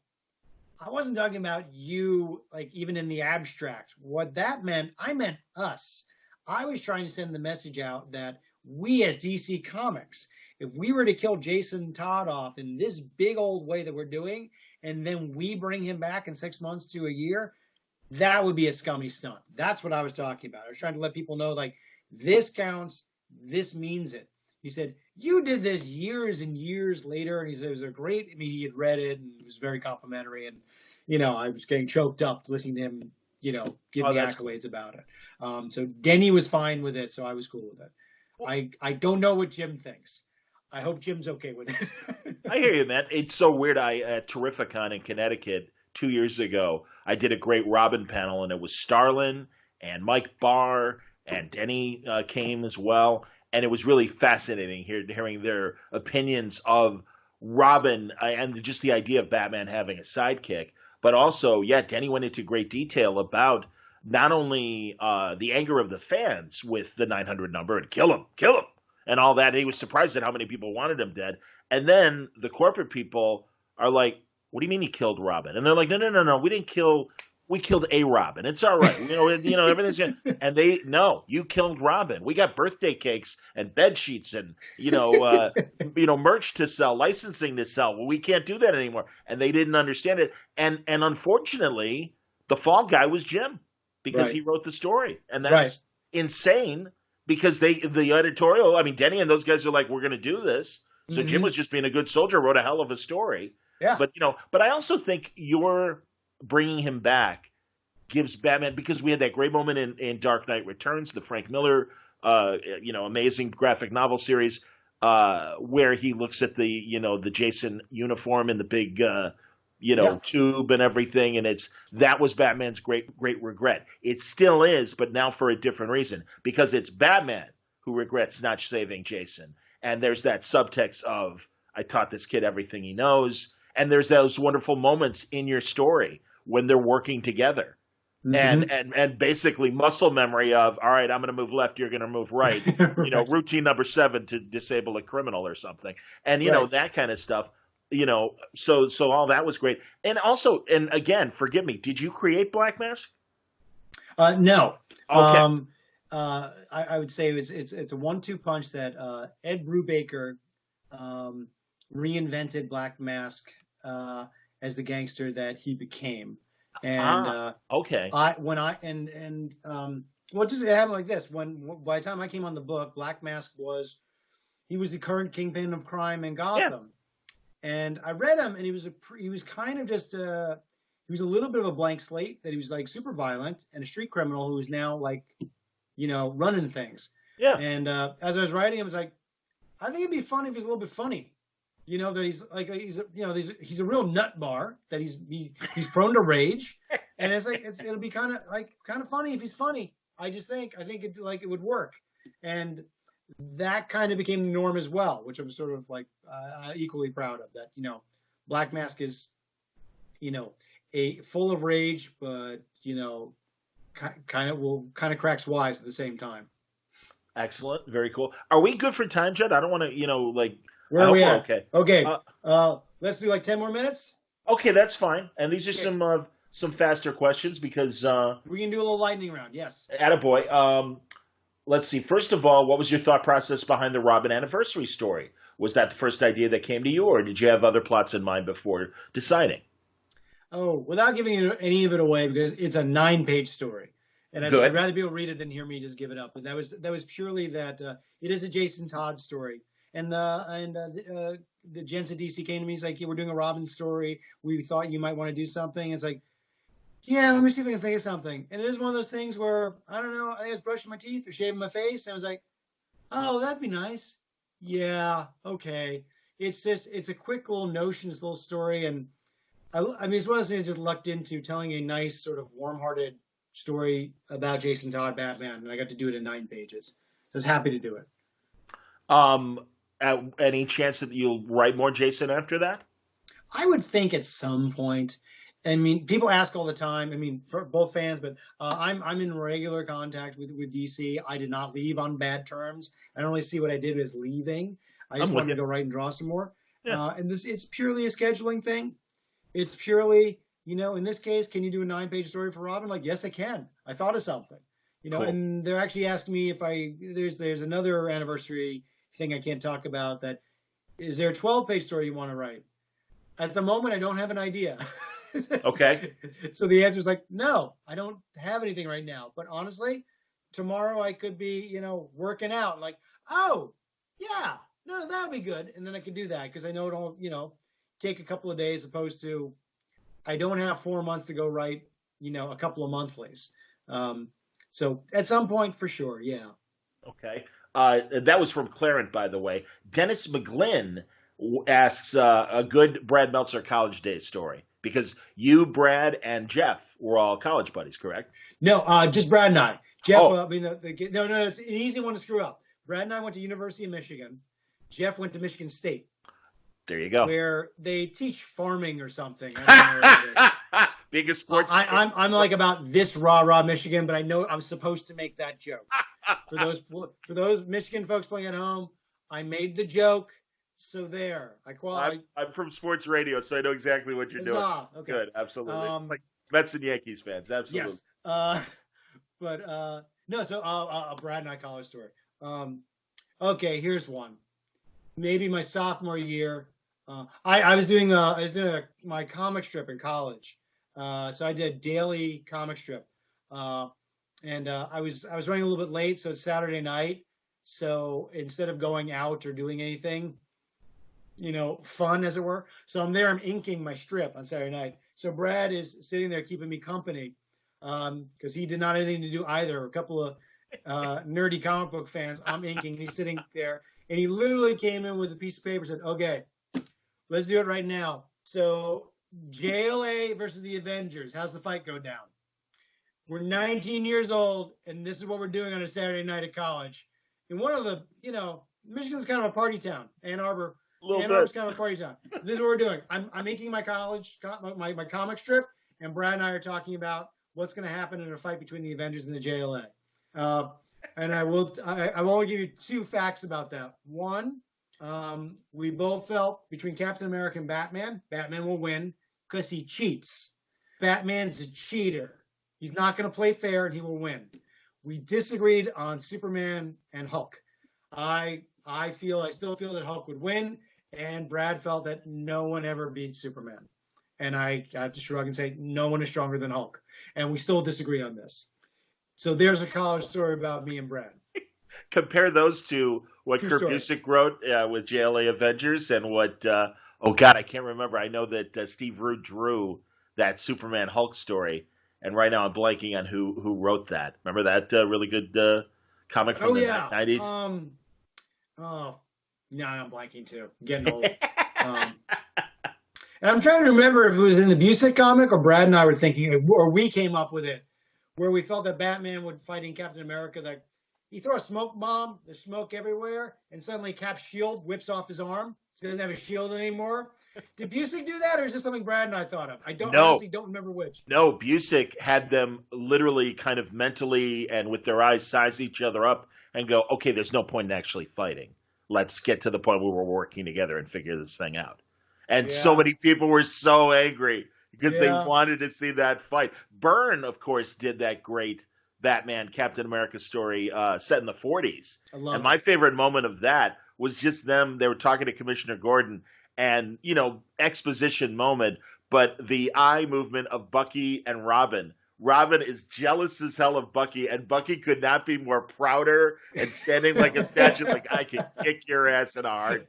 you, like, even in the abstract. What that meant, I meant us. I was trying to send the message out that we as DC Comics, if we were to kill Jason Todd off in this big old way that we're doing, and then we bring him back in 6 months to a year, that would be a scummy stunt. That's what I was talking about. I was trying to let people know, like, this counts, this means it. He said, you did this years and years later, and he said it was a great, I mean, he had read it, and it was very complimentary, and, you know, I was getting choked up listening to him, you know, give me accolades about it. So Denny was fine with it, so I was cool with it. I don't know what Jim thinks. I hope Jim's okay with it. I hear you, man. It's so weird. At Terrificon in Connecticut 2 years ago, I did a great Robin panel, and it was Starlin and Mike Barr and Denny came as well. And it was really fascinating hearing their opinions of Robin and just the idea of Batman having a sidekick. But also, yeah, Denny went into great detail about not only the anger of the fans with the 900 number and kill him, and all that. And he was surprised at how many people wanted him dead. And then the corporate people are like, what do you mean you killed Robin? And they're like, no, we killed a Robin. It's all right. Everything's good. And no, you killed Robin. We got birthday cakes and bed sheets and, merch to sell, licensing to sell. Well, we can't do that anymore. And they didn't understand it. And unfortunately, the fall guy was Jim because he wrote the story. And that's insane because the editorial, I mean, Denny and those guys are like, we're going to do this. So Jim was just being a good soldier, wrote a hell of a story. Yeah. But I also think you're bringing him back gives Batman, because we had that great moment in Dark Knight Returns, the Frank Miller, amazing graphic novel series, where he looks at the Jason uniform and the big, tube and everything. And that was Batman's great regret. It still is, but now for a different reason, because it's Batman who regrets not saving Jason. And there's that subtext of, I taught this kid everything he knows. And there's those wonderful moments in your story when they're working together. And basically muscle memory of, all right, I'm going to move left, you're going to move right. Routine number 7 to disable a criminal or something. And, that kind of stuff, so all that was great. And also, and again, forgive me, did you create Black Mask? No. Okay. I would say it's a 1-2 punch that Ed Brubaker reinvented Black Mask as the gangster that he became. And okay. It happened like this. By the time I came on the book, Black Mask was the current kingpin of crime in Gotham. Yeah. And I read him, and he was kind of just he was a little bit of a blank slate, that he was like super violent and a street criminal who was now like, running things. Yeah. And as I was writing, I was like, I think it'd be fun if he's a little bit funny. That he's a real nut bar, that he's prone to rage, and it's like it'll be kind of funny if he's funny. I think it would work, and that kind of became the norm as well, which I'm sort of like equally proud of. That Black Mask is a full of rage, but kind of cracks wise at the same time. Excellent, very cool. Are we good for time, Judd? I don't want to Where are we at? Okay. Okay. Let's do like 10 more minutes. Okay, that's fine. And these are some faster questions because we can do a little lightning round. Yes. Attaboy. Let's see. First of all, what was your thought process behind the Robin anniversary story? Was that the first idea that came to you, or did you have other plots in mind before deciding? Oh, without giving any of it away, because it's a 9-page story, and I'd rather people read it than hear me just give it up. But that was purely that it is a Jason Todd story. And the gents at DC came to me. He's like, yeah, we're doing a Robin story. We thought you might want to do something. It's like, yeah, let me see if I can think of something. And it is one of those things where, I don't know, I was brushing my teeth or shaving my face. And I was like, oh, that'd be nice. Yeah, okay. It's a quick little notion, this little story. And I mean, it's one of those things I just lucked into, telling a nice sort of warm-hearted story about Jason Todd Batman, and I got to do it in 9 pages. So I was happy to do it. Um, any chance that you'll write more Jason after that? I would think at some point. I mean, people ask all the time. I mean, for both fans, but I'm in regular contact with DC. I did not leave on bad terms. I don't really see what I did as leaving. I just wanted to go write and draw some more. Yeah. And it's purely a scheduling thing. It's purely, in this case, can you do a 9-page story for Robin? Like, yes, I can. I thought of something. Cool. And they're actually asking me if there's another anniversary thing I can't talk about. That is there a 12-page story you want to write? At the moment, I don't have an idea. Okay. So the answer is like, no, I don't have anything right now. But honestly, tomorrow I could be, working out. Like, oh, yeah, no, that would be good. And then I could do that because I know it'll, take a couple of days opposed to I don't have 4 months to go write, a couple of monthlies. So at some point, for sure, yeah. Okay. That was from Clarence, by the way. Dennis McGlynn asks a good Brad Meltzer college days story. Because you, Brad, and Jeff were all college buddies, correct? No, just Brad and I. Jeff, no, it's an easy one to screw up. Brad and I went to University of Michigan. Jeff went to Michigan State. There you go. Where they teach farming or something. I don't know being a sports. I'm like about this rah Michigan, but I know I'm supposed to make that joke. For those Michigan folks playing at home, I made the joke. So there, I'm from sports radio, so I know exactly what you're doing. Okay. Good, absolutely. Like Mets and Yankees fans, absolutely. Yes. No. So a Brad and I college story. Okay, here's one. Maybe my sophomore year, I was doing my comic strip in college. So I did a daily comic strip, and I was running a little bit late, so it's Saturday night. So instead of going out or doing anything, fun as it were. So I'm there, I'm inking my strip on Saturday night. So Brad is sitting there keeping me company because he did not have anything to do either. A couple of nerdy comic book fans, I'm inking, and he's sitting there. And he literally came in with a piece of paper and said, okay, let's do it right now. So JLA versus the Avengers. How's the fight go down? We're 19 years old, and this is what we're doing on a Saturday night at college. In one of the, Michigan's kind of a party town. Ann Arbor's kind of a party town. This is what we're doing. I'm inking my my comic strip, and Brad and I are talking about what's going to happen in a fight between the Avengers and the JLA. And I will only give you 2 facts about that. One, we both felt between Captain America and Batman will win because he cheats. Batman's a cheater. He's not going to play fair, and he will win. We disagreed on Superman and Hulk. I still feel that Hulk would win, and Brad felt that no one ever beats Superman. And I have to shrug and say no one is stronger than Hulk. And we still disagree on this. So there's a college story about me and Brad. Compare those to what Kurt Busiek wrote with JLA Avengers and what, I can't remember. I know that Steve Root drew that Superman Hulk story. And right now I'm blanking on who wrote that. Remember that really good comic from the 90s? No, I'm blanking too. I'm getting old. And I'm trying to remember if it was in the Busiek comic or Brad and I were thinking, or we came up with it, where we felt that Batman would fight in Captain America, that he throw a smoke bomb, there's smoke everywhere, and suddenly Cap's shield whips off his arm. So he doesn't have a shield anymore. Did Busiek do that, or is this something Brad and I thought of? Honestly don't remember which. No, Busiek had them literally kind of mentally and with their eyes size each other up and go, okay, there's no point in actually fighting. Let's get to the point where we're working together and figure this thing out. And so many people were so angry because they wanted to see that fight. Byrne, of course, did that great Batman Captain America story set in the 40s. And my favorite moment of that was just them. They were talking to Commissioner Gordon and, exposition moment, but the eye movement of Bucky and Robin. Robin is jealous as hell of Bucky, and Bucky could not be more prouder and standing like a statue, like, I can kick your ass in a heart.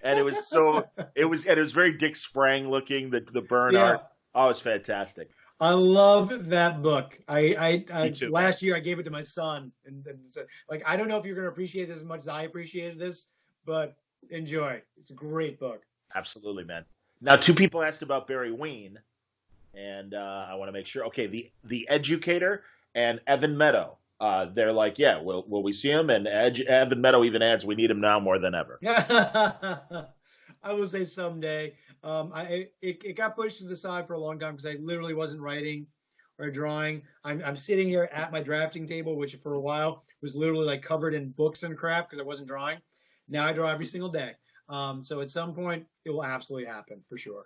And it was very Dick Sprang looking, the Byrne art. Oh, it was fantastic. I love that book. I last year I gave it to my son and said, I don't know if you're going to appreciate this as much as I appreciated this, but enjoy. It's a great book. Absolutely, man. Now, 2 people asked about Barry Ween. And I want to make sure. Okay, the educator and Evan Meadow. They're like, yeah, will we see him? And Evan Meadow even adds, we need him now more than ever. I will say someday. It got pushed to the side for a long time because I literally wasn't writing or drawing. I'm sitting here at my drafting table, which for a while was literally like covered in books and crap because I wasn't drawing. Now I draw every single day. So at some point it will absolutely happen for sure.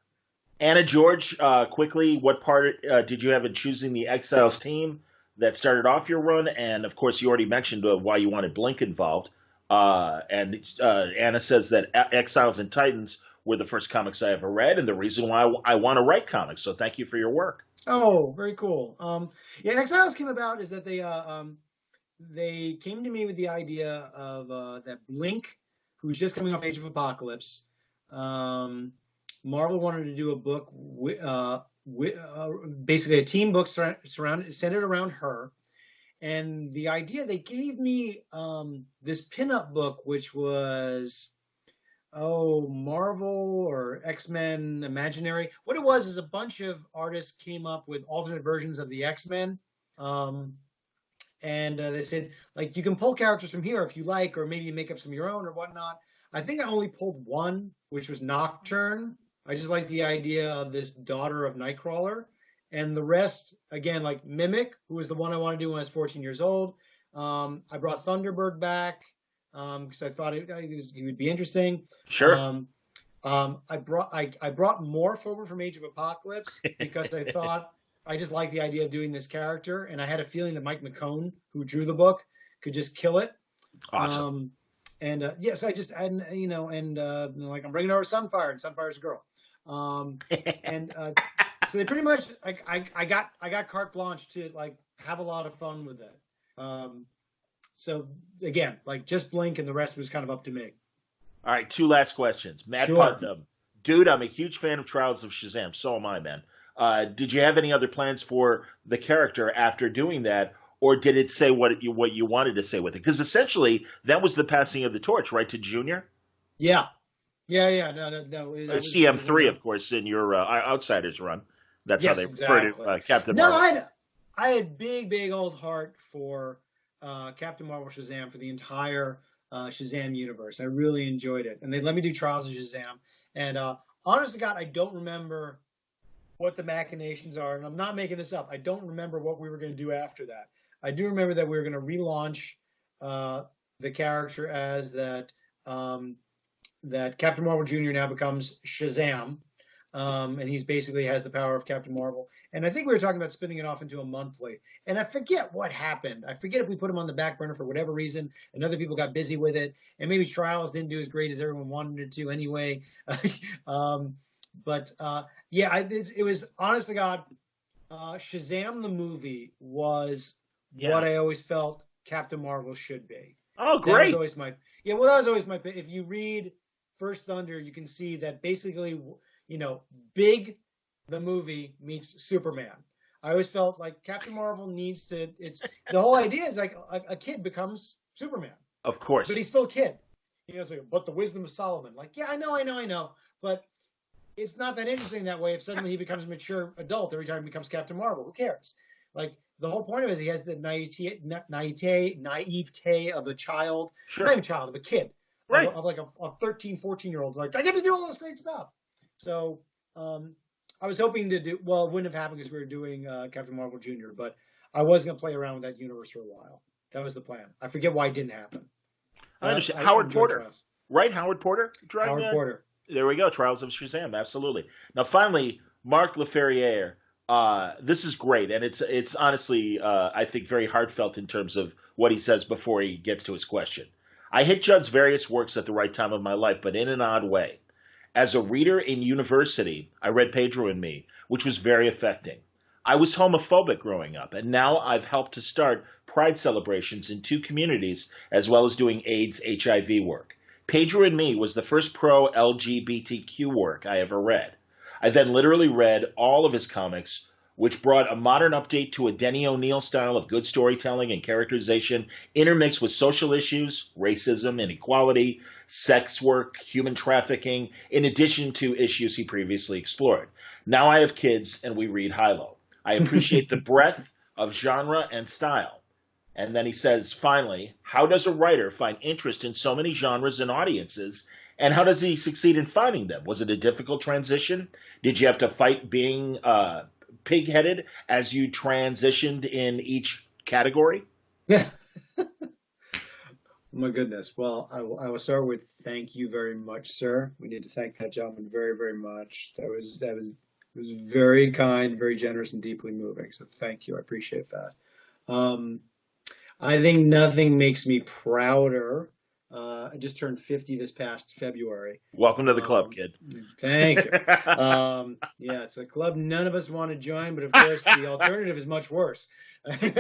Anna George, quickly, what part did you have in choosing the Exiles team that started off your run? And of course, you already mentioned why you wanted Blink involved. And Anna says that Exiles and Titans were the first comics I ever read, and the reason why I want to write comics. So thank you for your work. Oh, very cool. Yeah, Exiles came about is that they came to me with the idea of that Blink, who's just coming off Age of Apocalypse. Marvel wanted to do a book, basically a team book centered around her. And the idea they gave me this pinup book, which was Marvel or X-Men Imaginary. What it was is a bunch of artists came up with alternate versions of the X-Men. And they said, like, you can pull characters from here if you like, or maybe you make up some of your own or whatnot. I think I only pulled one, which was Nocturne. I just like the idea of this daughter of Nightcrawler. And the rest, again, like Mimic, who was the one I wanted to do when I was 14 years old. I brought Thunderbird back because I thought he would be interesting. Sure. I brought Morph over from Age of Apocalypse because I thought I just liked the idea of doing this character, and I had a feeling that Mike McCone, who drew the book, could just kill it. Awesome. Yes, I just and like I'm bringing over Sunfire, and Sunfire's a girl. So they pretty much I got carte blanche to like have a lot of fun with it. So again, like just Blink, and the rest was kind of up to me. All right, two last questions. Matt Putnam, dude, I'm a huge fan of Trials of Shazam. So am I, man. Did you have any other plans for the character after doing that, or did it say what you wanted to say with it? Because essentially, that was the passing of the torch, right, to Junior? Yeah. No. CM3, of course, in your Outsiders run. That's how they refer to Captain Marvel. No, I had big old heart for Captain Marvel Shazam for the entire Shazam universe. I really enjoyed it, and they let me do Trials of Shazam. And honest to God, I don't remember what the machinations are, and I'm not making this up. I don't remember what we were going to do after that. I do remember that we were going to relaunch the character as that Captain Marvel Jr. now becomes Shazam, and he's basically has the power of Captain Marvel. And I think we were talking about spinning it off into a monthly. And I forget what happened. I forget if we put him on the back burner for whatever reason, and other people got busy with it, and maybe Trials didn't do as great as everyone wanted it to anyway. It was, honest to God, Shazam the movie was what I always felt Captain Marvel should be. Oh, great. That was always my if you read First Thunder, you can see that basically, Big the movie meets Superman. I always felt like Captain Marvel needs to, the whole idea is like a kid becomes Superman. Of course. But he's still a kid. It's like, but the wisdom of Solomon. Like, yeah, I know. But it's not that interesting that way if suddenly he becomes a mature adult every time he becomes Captain Marvel. Who cares? Like, the whole point of it is he has the naivete of a child. Sure. Not even a child, of a kid. Right. Of like a 13, 14-year-old. Like, I get to do all this great stuff. So I was hoping to do, well, it wouldn't have happened because we were doing Captain Marvel Jr., but I was going to play around with that universe for a while. That was the plan. I forget why it didn't happen. I understand. Howard Porter. Trials. Right? Howard Porter? Porter. There we go. Trials of Shazam. Absolutely. Now, finally, Mark LaFerriere. This is great. And it's honestly, I think, very heartfelt in terms of what he says before he gets to his question. I hit Judd's various works at the right time of my life, but in an odd way. As a reader in university, I read Pedro and Me, which was very affecting. I was homophobic growing up, and now I've helped to start pride celebrations in 2 communities, as well as doing AIDS HIV work. Pedro and Me was the first pro-LGBTQ work I ever read. I then literally read all of his comics, which brought a modern update to a Denny O'Neil style of good storytelling and characterization, intermixed with social issues, racism, inequality, sex work, human trafficking, in addition to issues he previously explored. Now I have kids and we read Hilo. I appreciate the breadth of genre and style. And then he says, finally, how does a writer find interest in so many genres and audiences? And how does he succeed in finding them? Was it a difficult transition? Did you have to fight being pig-headed as you transitioned in each category? Yeah. My goodness. Well, I will start with thank you very much, sir. We need to thank that gentleman very, very much. That was it was very kind, very generous, and deeply moving. So thank you. I appreciate that. I think nothing makes me prouder. I just turned 50 this past February. Welcome to the club, kid. Thank you. Yeah, it's a club none of us want to join, but of course the alternative is much worse. Did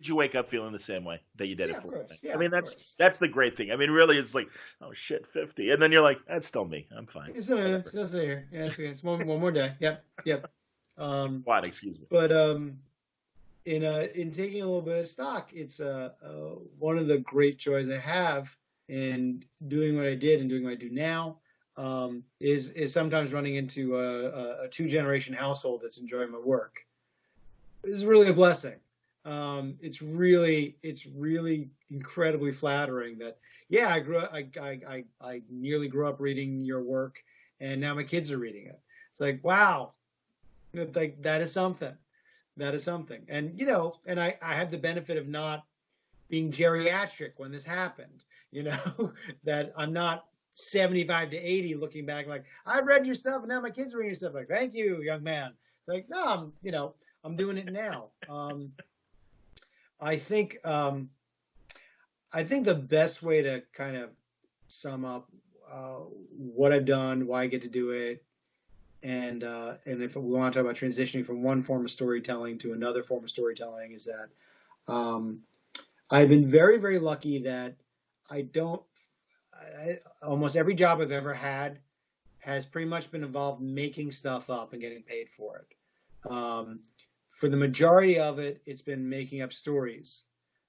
you wake up feeling the same way that you did Yeah, it of for? course. Yeah, I mean, of course. that's the great thing. I mean, really, it's like, oh shit, 50, and then you're like, that's still me. I'm fine. It's here. Yeah, it's one more day. Yep. What? Excuse me. But in taking a little bit of stock, it's one of the great joys I have in doing what I did and doing what I do now. Is sometimes running into a two-generation household that's enjoying my work. It's really a blessing. It's really incredibly flattering that I nearly grew up reading your work, and now my kids are reading it. It's like, wow, like that is something. That is something. And and I have the benefit of not being geriatric when this happened. That I'm not 75 to 80 looking back like, I've read your stuff and now my kids are reading your stuff. Like, thank you, young man. It's like, no, I'm doing it now. I think the best way to kind of sum up what I've done, why I get to do it, and if we want to talk about transitioning from one form of storytelling to another form of storytelling, is that I've been very, very lucky that almost every job I've ever had has pretty much been involved making stuff up and getting paid for it. For the majority of it, it's been making up stories.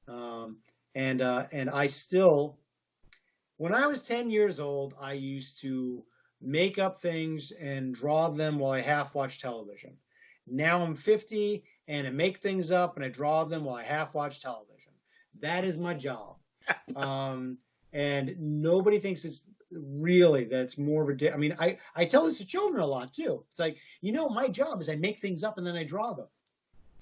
And I still, when I was 10 years old, I used to make up things and draw them while I half watch television. Now I'm 50 and I make things up and I draw them while I half watch television. That is my job. And nobody thinks it's really, that's more of I mean, I tell this to children a lot too. It's like, my job is I make things up and then I draw them.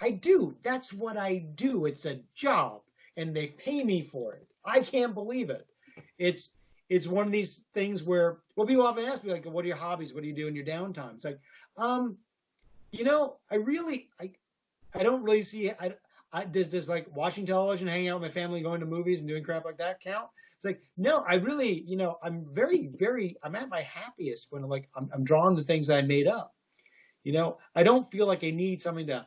I do. That's what I do. It's a job and they pay me for it. I can't believe it. It's one of these things where, people often ask me, like, what are your hobbies? What do you do in your downtime? It's like, I don't really see, does like watching television, hanging out with my family, going to movies and doing crap like that count? It's like, no, I really, I'm very, very, I'm at my happiest when I'm drawing the things that I made up. I don't feel like I need something to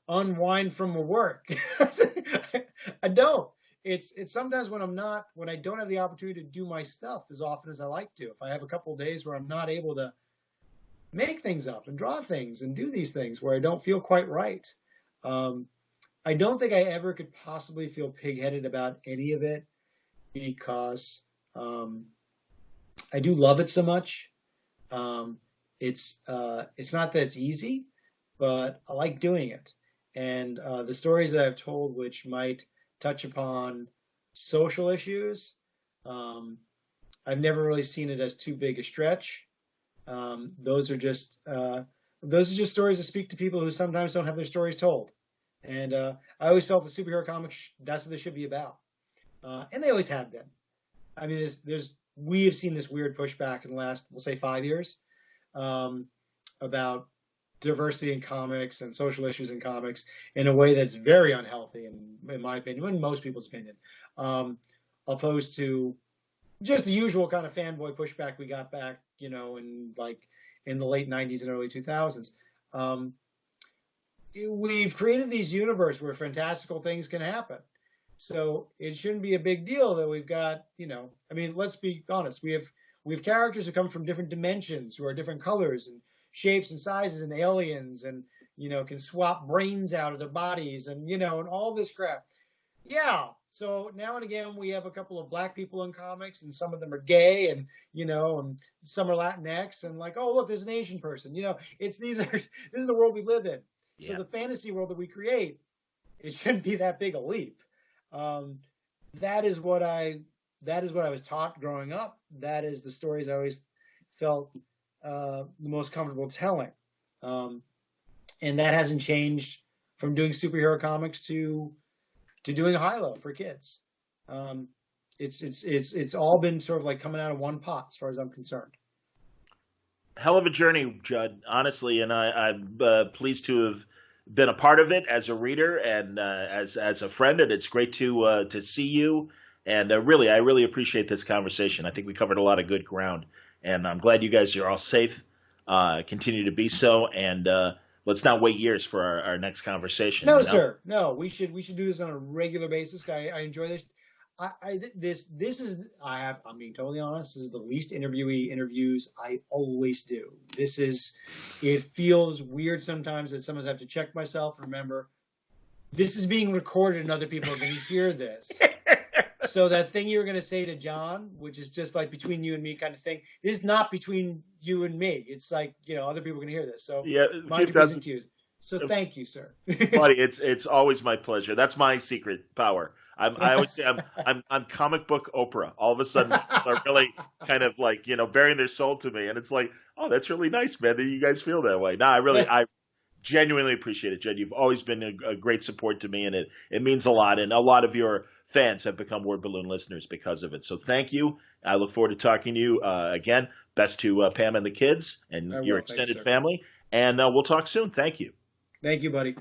unwind from work. I don't. It's sometimes when I don't have the opportunity to do my stuff as often as I like to. If I have a couple of days where I'm not able to make things up and draw things and do these things where I don't feel quite right. I don't think I ever could possibly feel pig-headed about any of it because I do love it so much. It's not that it's easy, but I like doing it. And the stories that I've told, which might touch upon social issues, I've never really seen it as too big a stretch. Those are just stories that speak to people who sometimes don't have their stories told. And I always felt the superhero comics, that's what they should be about. And they always have been. I mean, we have seen this weird pushback in the last, we'll say 5 years, about diversity in comics and social issues in comics in a way that's very unhealthy, in my opinion, in most people's opinion, opposed to just the usual kind of fanboy pushback we got back, in the late 90s and early 2000s. We've created these universe where fantastical things can happen. So it shouldn't be a big deal that we've got, let's be honest. We have characters who come from different dimensions, who are different colors and shapes and sizes and aliens and, can swap brains out of their bodies and, and all this crap. Yeah. So now and again, we have a couple of black people in comics, and some of them are gay, and and some are Latinx, and like, oh look, there's an Asian person. This is the world we live in. Yeah. So the fantasy world that we create, it shouldn't be that big a leap. That is what I was taught growing up. That is the stories I always felt the most comfortable telling, and that hasn't changed from doing superhero comics to doing Hilo for kids. It's all been sort of like coming out of one pot, as far as I'm concerned. Hell of a journey, Judd, honestly, and I'm pleased to have been a part of it as a reader and as a friend, and it's great to see you. And I really appreciate this conversation. I think we covered a lot of good ground, and I'm glad you guys are all safe. Continue to be so, and let's not wait years for our next conversation. No, sir. No, we should do this on a regular basis. I enjoy this. I'm being totally honest. This is the least interviews I always do. It feels weird sometimes that sometimes I have to check myself. Remember, this is being recorded and other people are going to hear this. So that thing you were going to say to John, which is just like between you and me kind of thing, is not between you and me. It's like, other people are going to hear this. So yeah, mind your P's and Q's. So thank you, sir. Buddy, it's always my pleasure. That's my secret power. I always say I'm comic book Oprah. All of a sudden, people are really kind of like bearing their soul to me, and it's like, oh, that's really nice, man, that you guys feel that way. No, I genuinely appreciate it, Judd. You've always been a great support to me, and it means a lot. And a lot of your fans have become Word Balloon listeners because of it. So thank you. I look forward to talking to you again. Best to Pam and the kids and your extended family, and we'll talk soon. Thank you. Thank you, buddy.